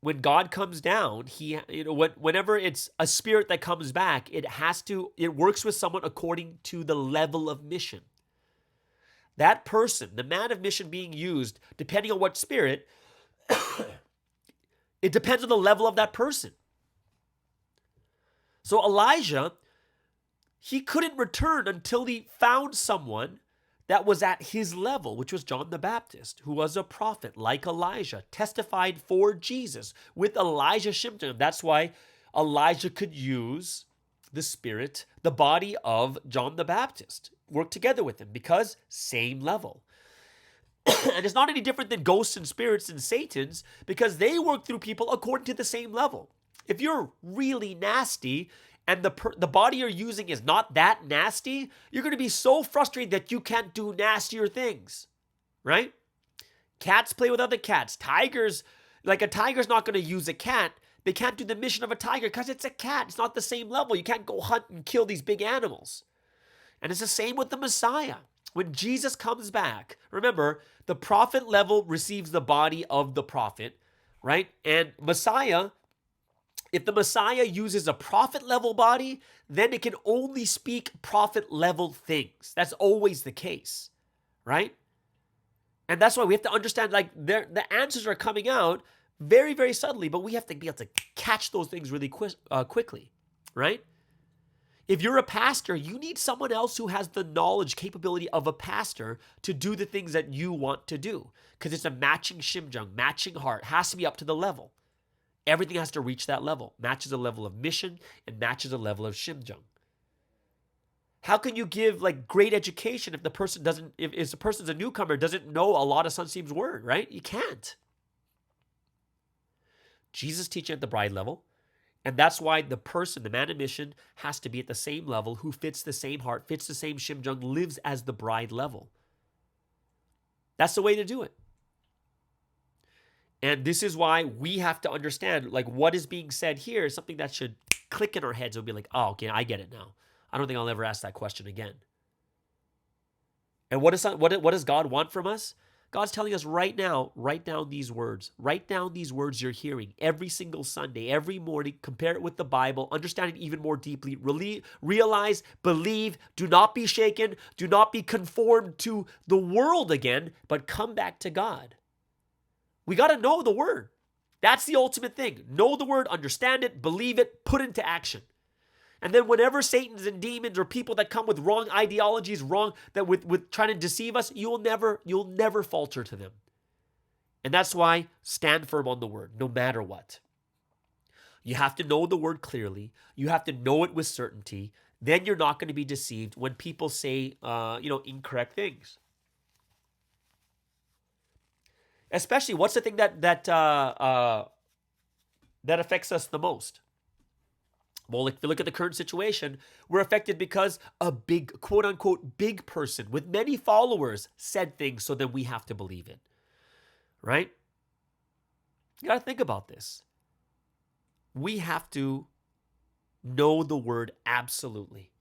when God comes down, whenever it's a spirit that comes back, it works with someone according to the level of mission. That person, the man of mission being used, depending on what spirit, it depends on the level of that person. So Elijah, he couldn't return until he found someone that was at his level, which was John the Baptist, who was a prophet like Elijah, testified for Jesus with Elijah Shimton. That's why Elijah could use the spirit, the body of John the Baptist, work together with him because same level. And it's not any different than ghosts and spirits and Satans because they work through people according to the same level. If you're really nasty and the body you're using is not that nasty, you're going to be so frustrated that you can't do nastier things, right? Cats play with other cats. Tigers, like a tiger's not going to use a cat. They can't do the mission of a tiger because it's a cat. It's not the same level. You can't go hunt and kill these big animals. And it's the same with the Messiah. When Jesus comes back, remember, the prophet level receives the body of the prophet, right? And Messiah, if the Messiah uses a prophet level body, then it can only speak prophet level things. That's always the case, right? And that's why we have to understand, like, the answers are coming out very, very subtly, but we have to be able to catch those things really quickly, right? If you're a pastor, you need someone else who has the knowledge, capability of a pastor to do the things that you want to do. Because it's a matching shimjung, matching heart, has to be up to the level. Everything has to reach that level. Matches a level of mission and matches a level of shimjung. How can you give like great education if the person doesn't, if the person's a newcomer, doesn't know a lot of Sunsim's word, right? You can't. Jesus teaching at the bride level. And that's why the person, the man in mission, has to be at the same level, who fits the same heart, fits the same shimjung, lives as the bride level. That's the way to do it. And this is why we have to understand, like, what is being said here is something that should click in our heads and be like, oh, okay, I get it now. I don't think I'll ever ask that question again. And what does God want from us? God's telling us right now, write down these words. Write down these words you're hearing every single Sunday, every morning. Compare it with the Bible. Understand it even more deeply. Realize, believe, do not be shaken. Do not be conformed to the world again, but come back to God. We got to know the word. That's the ultimate thing. Know the word, understand it, believe it, put it into action. And then whenever Satan's and demons or people that come with wrong ideologies, with trying to deceive us, you'll never falter to them. And that's why stand firm on the word, no matter what. You have to know the word clearly. You have to know it with certainty. Then you're not going to be deceived when people say, incorrect things. Especially, what's the thing that affects us the most? Well, if you look at the current situation, we're affected because a big, quote unquote, big person with many followers said things, so then we have to believe it. Right? You got to think about this. We have to know the word absolutely.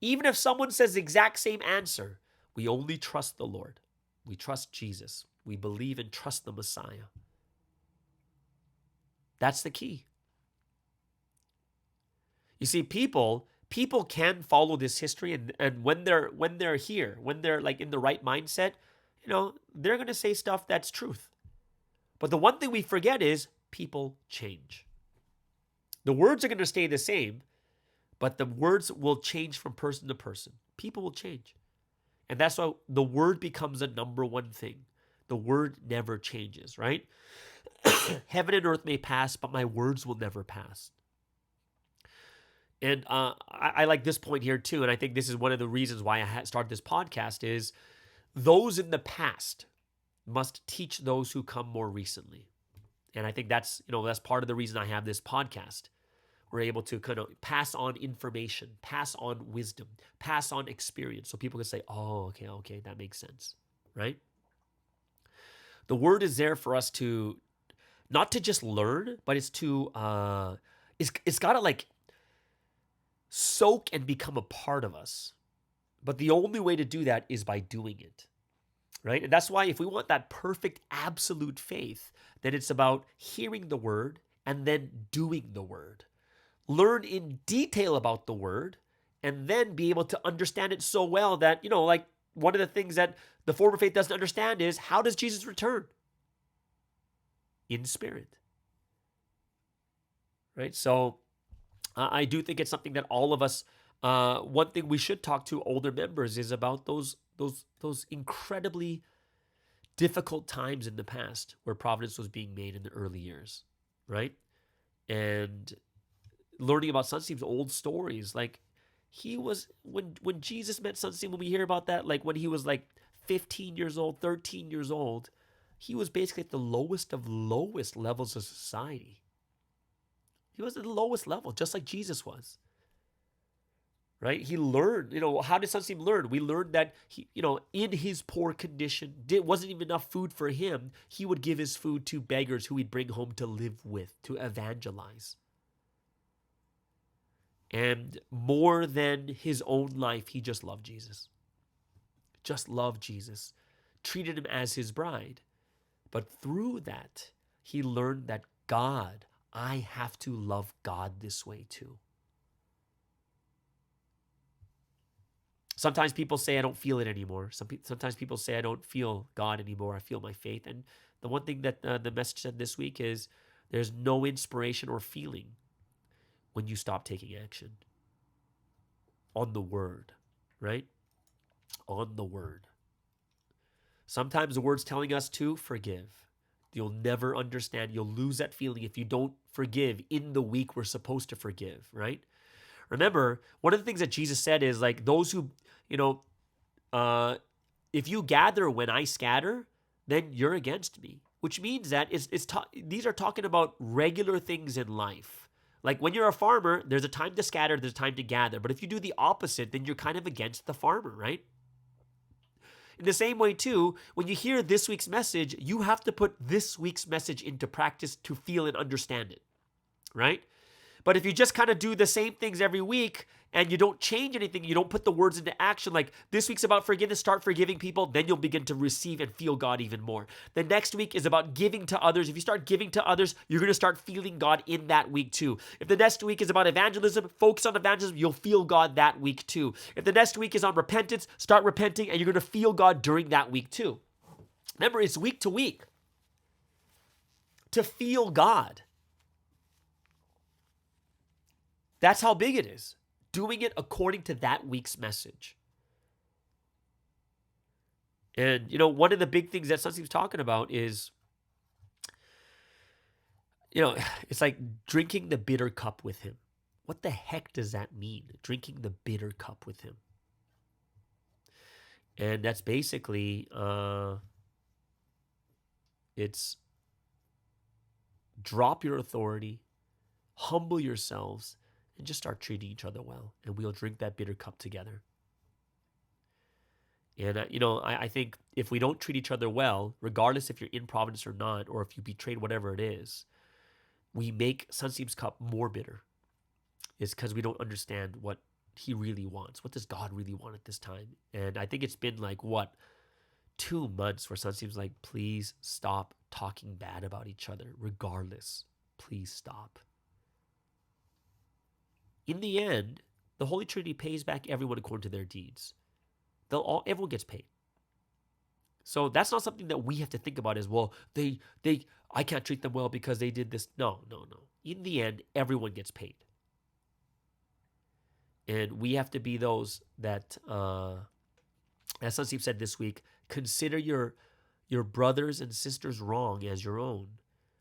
Even if someone says the exact same answer, we only trust the Lord. We trust Jesus. We believe and trust the Messiah. That's the key. You see, people can follow this history, and when they're here, when they're like in the right mindset, they're going to say stuff that's truth. But the one thing we forget is people change. The words are going to stay the same, but the words will change from person to person. People will change. And that's why the word becomes the number one thing. The word never changes, right? Heaven and earth may pass, but my words will never pass. And I like this point here too, and I think this is one of the reasons why I started this podcast is those in the past must teach those who come more recently. And I think that's part of the reason I have this podcast. We're able to kind of pass on information, pass on wisdom, pass on experience, so people can say, oh, okay, that makes sense, right? The word is there for us to, not to just learn, but it's to, it's got to like soak and become a part of us. But the only way to do that is by doing it, right? And that's why if we want that perfect, absolute faith, then it's about hearing the word and then doing the word. Learn in detail about the word and then be able to understand it so well that, like one of the things that the former faith doesn't understand is, how does Jesus return? In spirit, right? So I do think it's something that all of us, one thing we should talk to older members is about those incredibly difficult times in the past where providence was being made in the early years, right? And learning about Sunsim's old stories, like he was, when Jesus met Sunsim, when we hear about that, like when he was like 15 years old, 13 years old, he was basically at the lowest of lowest levels of society. He was at the lowest level, just like Jesus was. Right? He learned, how did Sunsim learn? We learned that he, in his poor condition, wasn't even enough food for him. He would give his food to beggars who he'd bring home to live with, to evangelize. And more than his own life, he just loved Jesus. Just loved Jesus. Treated him as his bride. But through that, he learned that God, I have to love God this way too. Sometimes people say I don't feel it anymore. Sometimes people say I don't feel God anymore. I feel my faith. And the one thing that the message said this week is there's no inspiration or feeling. when you stop taking action on the word, right? On the word. Sometimes the word's telling us to forgive. You'll never understand. You'll lose that feeling if you don't forgive in the week we're supposed to forgive, right? Remember, one of the things that Jesus said is like those who, if you gather when I scatter, then you're against me, which means that these are talking about regular things in life. Like when you're a farmer, there's a time to scatter, there's a time to gather. But if you do the opposite, then you're kind of against the farmer, right? In the same way, too, when you hear this week's message, you have to put this week's message into practice to feel and understand it, right? But if you just kind of do the same things every week and you don't change anything, you don't put the words into action, like this week's about forgiveness, start forgiving people, then you'll begin to receive and feel God even more. The next week is about giving to others. If you start giving to others, you're going to start feeling God in that week too. If the next week is about evangelism, focus on evangelism, you'll feel God that week too. If the next week is on repentance, start repenting and you're going to feel God during that week too. Remember, it's week to week to feel God. That's how big it is. Doing it according to that week's message. And, one of the big things that Sunseem's talking about is, it's like drinking the bitter cup with him. What the heck does that mean? Drinking the bitter cup with him. And that's basically, it's drop your authority, humble yourselves, and just start treating each other well. And we'll drink that bitter cup together. And, I think if we don't treat each other well, regardless if you're in Providence or not, or if you betrayed whatever it is, we make Sunseem's cup more bitter. It's because we don't understand what he really wants. What does God really want at this time? And I think it's been 2 months where Sunseem's like, please stop talking bad about each other. Regardless, please stop. In the end, the Holy Trinity pays back everyone according to their deeds. Everyone gets paid. So that's not something that we have to think about as, well, I can't treat them well because they did this. No. In the end, everyone gets paid. And we have to be those that, as Sunseem said this week, consider your brothers and sisters wrong as your own.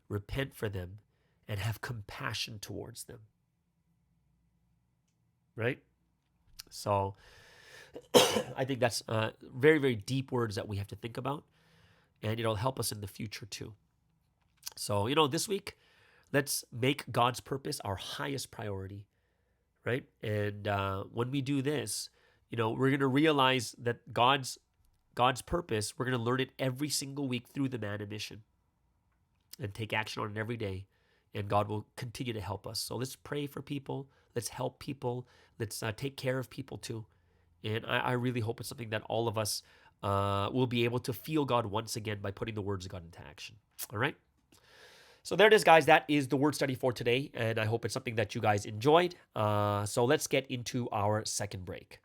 Repent for them and have compassion towards them. Right? So I think that's very, very deep words that we have to think about, and it'll help us in the future too. So, this week, let's make God's purpose our highest priority, right? And when we do this, we're going to realize that God's purpose, we're going to learn it every single week through the Man and Mission and take action on it every day, and God will continue to help us. So let's pray for people. Let's help people. Let's take care of people too. And I really hope it's something that all of us will be able to feel God once again by putting the words of God into action. All right? So there it is, guys. That is the word study for today. And I hope it's something that you guys enjoyed. So let's get into our second break.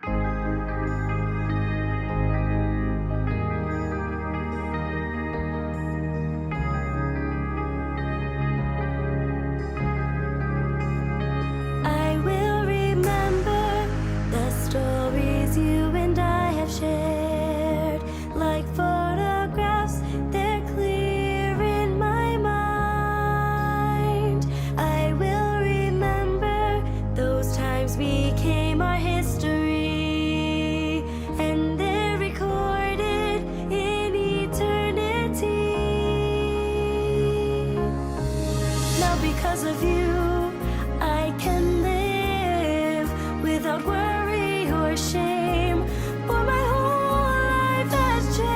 Shared like photographs, they're clear in my mind. I will remember those times became our history, and they're recorded in eternity. Now because of you, I can live without worry or shame, for my whole life has changed.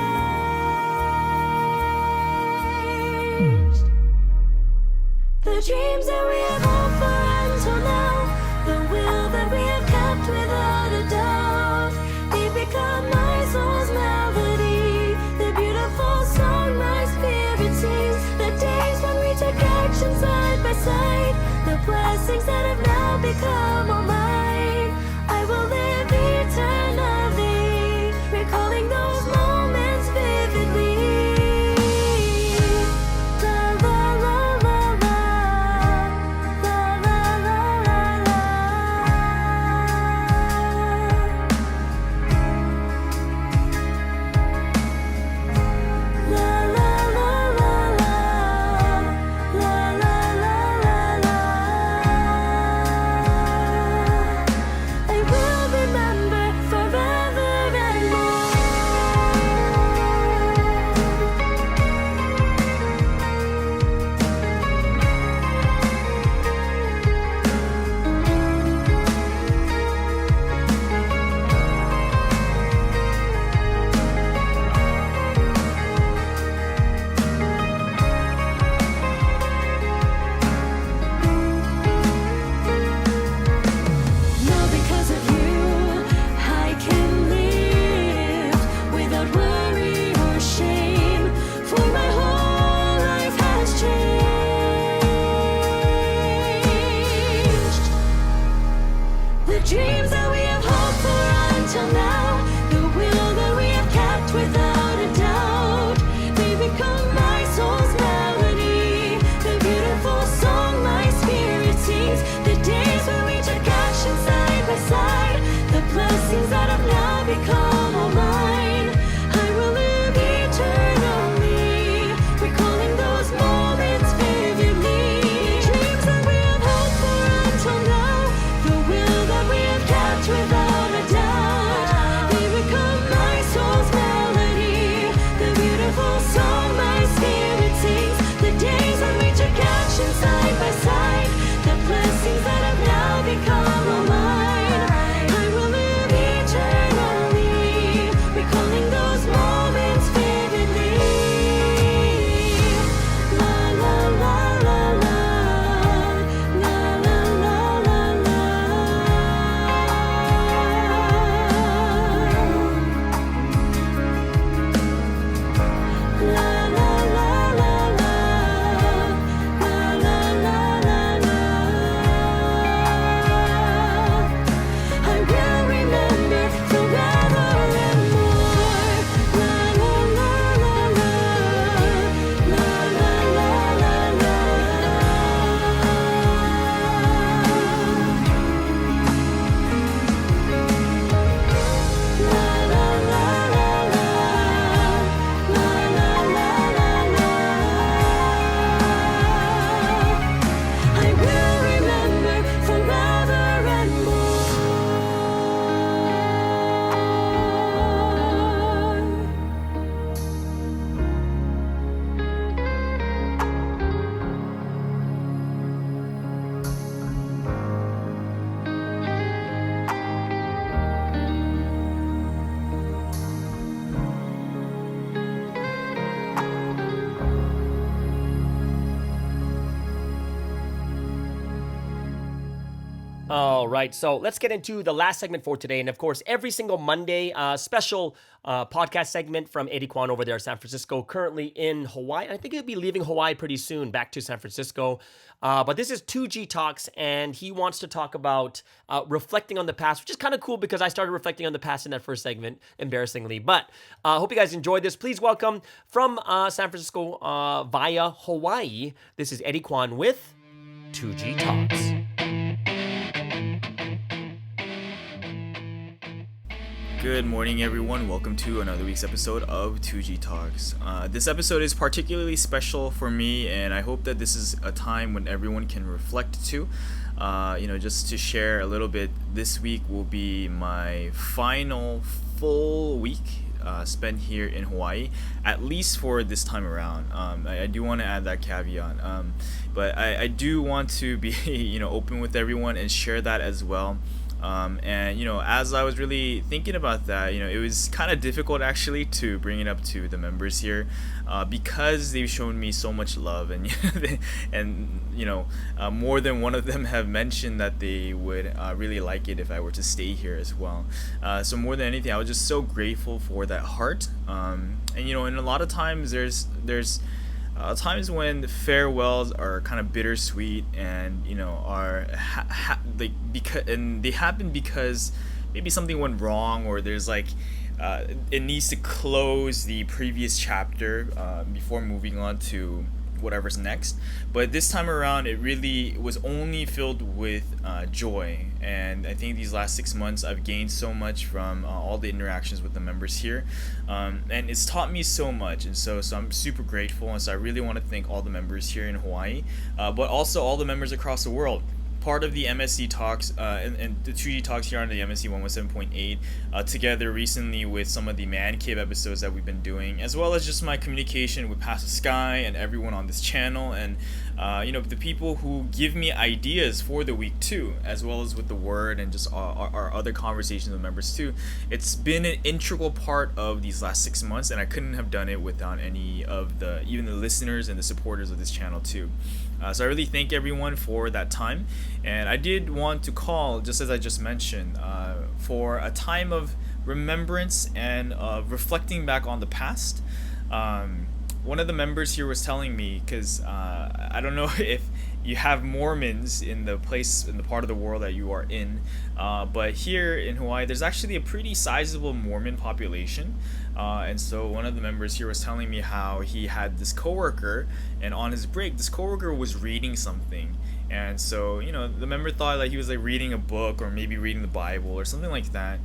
The dreams that we have hoped for until now, the will that we have kept without a doubt, they become my soul's melody, the beautiful song my spirit sings. The days when we took action side by side, the blessings that have now become all mine. I will live eternally, recalling those moments vividly. La la la la la, la la la la la. cheerful song my spirit sings. The days when we took action side by side, the blessings that have now become all mine. I will live eternally, recalling those moments vividly. La la la la la, la la la la la. La la la la la, la la la la la. I will remember forever and more. La la la la la, la la la la la. La la la la la, la la la la la. I will remember forever and more. All right, so let's get into the last segment for today. And of course, every single Monday, special podcast segment from Eddie Kwan over there in San Francisco, currently in Hawaii. I think he'll be leaving Hawaii pretty soon, back to San Francisco. But this is 2G Talks, and he wants to talk about reflecting on the past, which is kind of cool because I started reflecting on the past in that first segment, embarrassingly. But I hope you guys enjoyed this. Please welcome from San Francisco via Hawaii, this is Eddie Kwan with 2G Talks. Good morning, everyone. Welcome to another week's episode of 2G Talks. This episode is particularly special for me, and I hope that this is a time when everyone can reflect too. Just to share a little bit, this week will be my final full week spent here in Hawaii, at least for this time around. I do want to add that caveat, but I do want to be open with everyone and share that as well. As I was really thinking about that, it was kind of difficult actually to bring it up to the members here, because they've shown me so much love, and more than one of them have mentioned that they would really like it if I were to stay here as well. So more than anything, I was just so grateful for that heart. And a lot of times there's times when farewells are kind of bittersweet, and are because they happen because maybe something went wrong, or there's it needs to close the previous chapter before moving on to whatever's next. But this time around, it really was only filled with joy, and I think these last 6 months I've gained so much from all the interactions with the members here, and it's taught me so much, and so I'm super grateful. And so I really want to thank all the members here in Hawaii, but also all the members across the world. Part of the MSD Talks and the 2G Talks here on the MSD 117.8 together recently with some of the Man Cave episodes that we've been doing, as well as just my communication with Pastor Sky and everyone on this channel, and the people who give me ideas for the week too, as well as with the word and just our other conversations with members too. It's been an integral part of these last 6 months, and I couldn't have done it without any of even the listeners and the supporters of this channel too. So I really thank everyone for that time, and I did want to call, just as I just mentioned, for a time of remembrance and reflecting back on the past. One of the members here was telling me, because I don't know if you have Mormons in the part of the world that you are in, but here in Hawaii there's actually a pretty sizable Mormon population, and so one of the members here was telling me how he had this coworker, and on his break this coworker was reading something, and so the member thought he was like reading a book or maybe reading the Bible or something like that,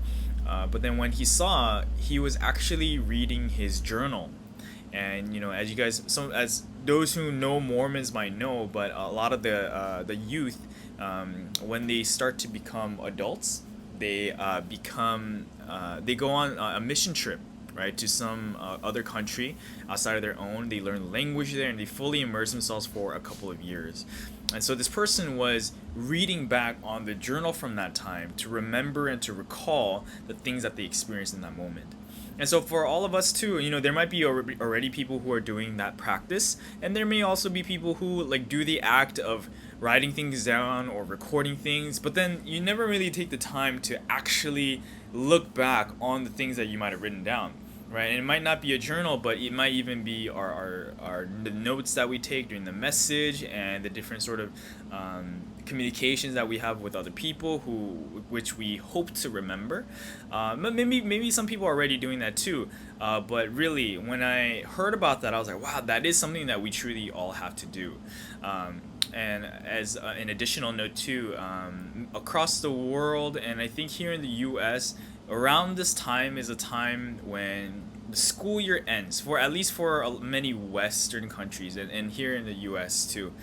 but then when he saw, he was actually reading his journal. And as you guys, as those who know Mormons might know, but a lot of the youth, when they start to become adults, they go on a mission trip right, to some other country outside of their own. They learn the language there and they fully immerse themselves for a couple of years. And so this person was reading back on the journal from that time to remember and to recall the things that they experienced in that moment. And so for all of us too, there might be already people who are doing that practice, and there may also be people who like do the act of writing things down or recording things, but then you never really take the time to actually look back on the things that you might have written down. Right, and it might not be a journal, but it might even be the notes that we take during the message and the different sort of communications that we have with other people which we hope to remember. Maybe some people are already doing that too. But really, when I heard about that, I was like, wow, that is something that we truly all have to do. And as an additional note too, across the world, and I think here in the U.S., around this time is a time when the school year ends, at least for many Western countries, and here in the U.S. too.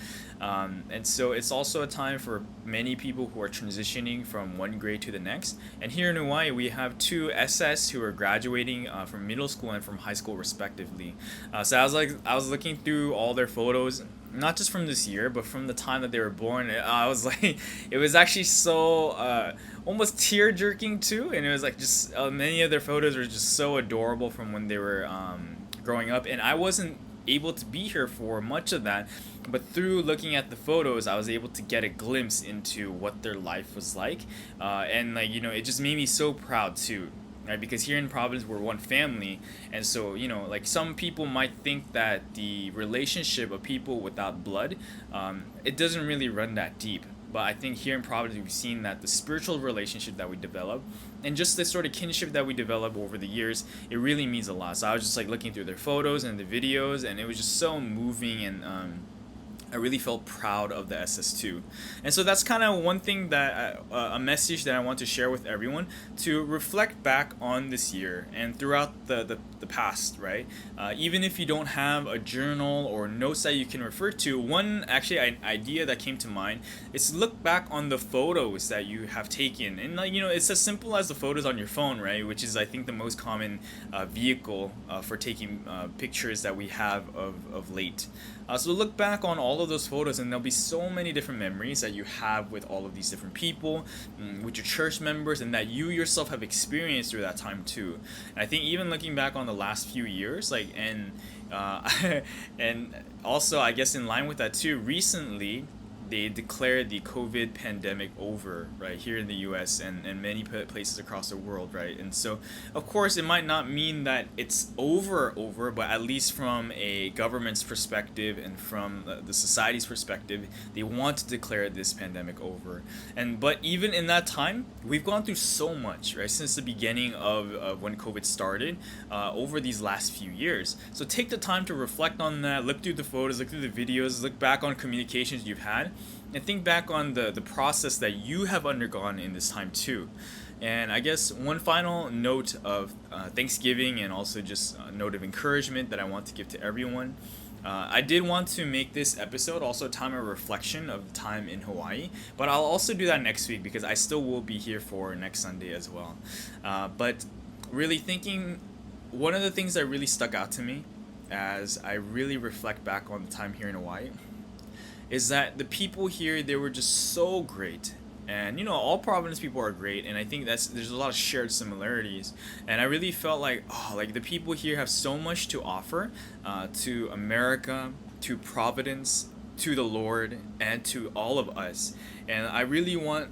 And so it's also a time for many people who are transitioning from one grade to the next. And here in Hawaii, we have two SS who are graduating from middle school and from high school respectively. So I was looking through all their photos, not just from this year, but from the time that they were born. I was like, it was actually so almost tear-jerking too, and it was like just many of their photos were just so adorable from when they were growing up, and I wasn't able to be here for much of that, but through looking at the photos, I was able to get a glimpse into what their life was like, and like it just made me so proud too. Right, because here in Providence we're one family, and so like some people might think that the relationship of people without blood, it doesn't really run that deep. But I think here in Providence we've seen that the spiritual relationship that we develop, and just the sort of kinship that we develop over the years, it really means a lot. So I was just like looking through their photos and the videos, and it was just so moving, and I really felt proud of the SS2. And so that's kind of one thing that a message that I want to share with everyone, to reflect back on this year and throughout the past, right? Even if you don't have a journal or notes that you can refer to, one actually idea that came to mind is look back on the photos that you have taken. And it's as simple as the photos on your phone, right? Which is, I think, the most common vehicle for taking pictures that we have of late. So look back on all of those photos, and there'll be so many different memories that you have with all of these different people, with your church members, and that you yourself have experienced through that time too. And I think even looking back on the last few years, and also I guess in line with that too, recently they declared the COVID pandemic over, right, here in the US and many places across the world, right? And so, of course, it might not mean that it's over, but at least from a government's perspective and from the society's perspective, they want to declare this pandemic over. But even in that time, we've gone through so much, right, since the beginning of when COVID started, over these last few years. So take the time to reflect on that, look through the photos, look through the videos, look back on communications you've had, and think back on the process that you have undergone in this time too. And I guess one final note of Thanksgiving, and also just a note of encouragement that I want to give to everyone. I did want to make this episode also a time of reflection of the time in Hawaii, but I'll also do that next week because I still will be here for next Sunday as well. But really thinking, one of the things that really stuck out to me as I really reflect back on the time here in Hawaii is that the people here, they were just so great. And all Providence people are great, and I think there's a lot of shared similarities. And I really felt like the people here have so much to offer to America, to Providence, to the Lord, and to all of us. And I really want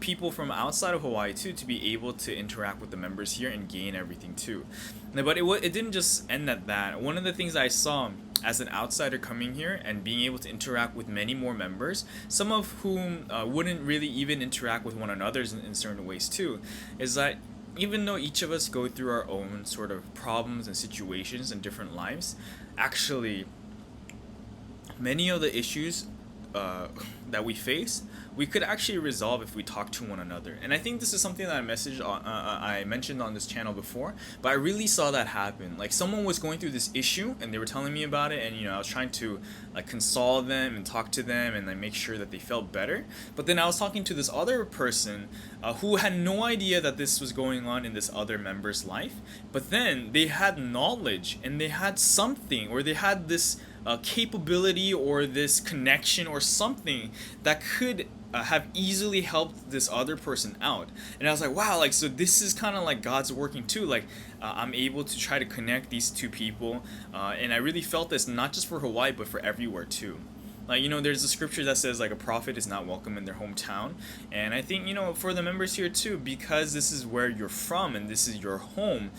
people from outside of Hawaii too to be able to interact with the members here and gain everything too. But it didn't just end at that. One of the things I saw as an outsider coming here and being able to interact with many more members, some of whom wouldn't really even interact with one another in certain ways too, is that even though each of us go through our own sort of problems and situations and different lives, actually many of the issues that we face, we could actually resolve if we talk to one another. And I think this is something that I mentioned on this channel before, but I really saw that happen. Like, someone was going through this issue and they were telling me about it, and I was trying to like console them and talk to them and like make sure that they felt better. But then I was talking to this other person who had no idea that this was going on in this other member's life, but then they had knowledge and they had something, or they had this capability or this connection or something that could have easily helped this other person out. And I was like, wow, like, so this is kind of like God's working too. Like, I'm able to try to connect these two people, and I really felt this not just for Hawaii but for everywhere too. Like, there's a scripture that says like a prophet is not welcome in their hometown. And I think, for the members here too, because this is where you're from and this is your home,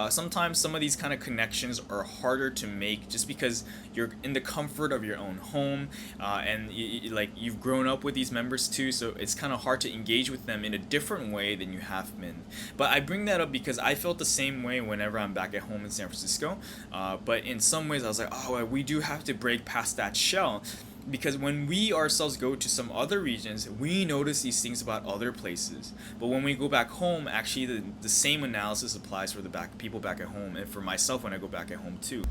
sometimes some of these kind of connections are harder to make just because you're in the comfort of your own home, and you've grown up with these members too, so it's kind of hard to engage with them in a different way than you have been. But I bring that up because I felt the same way whenever I'm back at home in San Francisco, but in some ways I was like, oh, we do have to break past that shell. Because when we ourselves go to some other regions, we notice these things about other places. But when we go back home, actually the same analysis applies for the people back at home, and for myself when I go back at home too.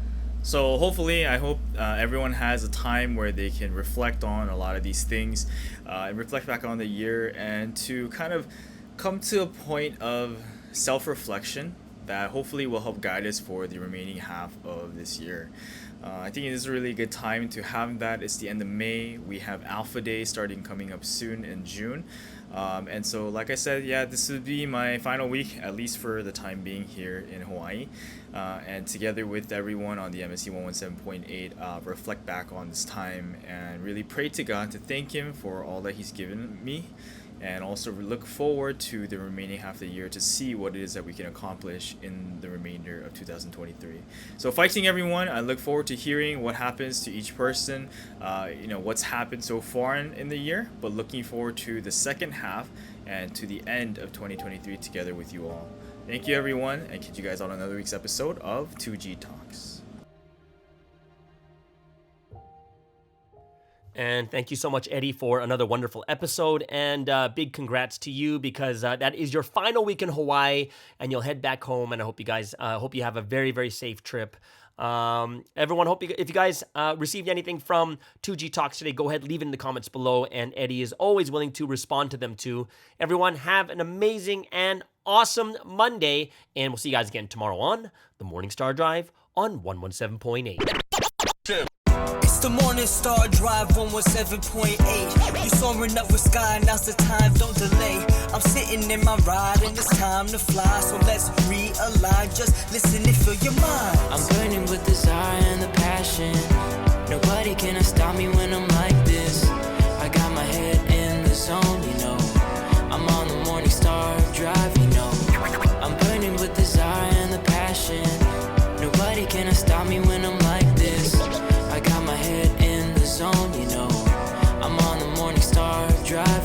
So hopefully, I hope everyone has a time where they can reflect on a lot of these things, and reflect back on the year, and to kind of come to a point of self-reflection that hopefully will help guide us for the remaining half of this year. I think it is a really good time to have that. It's the end of May. We have Alpha Day coming up soon in June. And so, like I said, this would be my final week, at least for the time being, here in Hawaii. And together with everyone on the MSD 117.8, reflect back on this time and really pray to God to thank Him for all that He's given me. And also look forward to the remaining half of the year to see what it is that we can accomplish in the remainder of 2023. So fighting everyone, I look forward to hearing what happens to each person, what's happened so far in the year, but looking forward to the second half and to the end of 2023 together with you all. Thank you everyone, and catch you guys on another week's episode of 2G Talks. And thank you so much, Eddie, for another wonderful episode. And big congrats to you, because that is your final week in Hawaii, and you'll head back home. And I hope you guys, hope you have a very, very safe trip. Everyone, if you guys received anything from 2G Talks today, go ahead, leave it in the comments below. And Eddie is always willing to respond to them too. Everyone, have an amazing and awesome Monday. And we'll see you guys again tomorrow on the Morning Star Drive on 117.8. It's the Morning Star Drive 117.8. You soaring up with sky, now's the time, don't delay. I'm sitting in my ride and it's time to fly, so let's realign, just listen and fill your mind. I'm burning with desire and the passion. Nobody can stop me when I'm like this. I got my head in the zone, I'm on the Morning Star Drive, I'm burning with desire and the passion. Nobody can stop me when I'm like this. I got my head in the zone, I'm on the Morning Star Drive.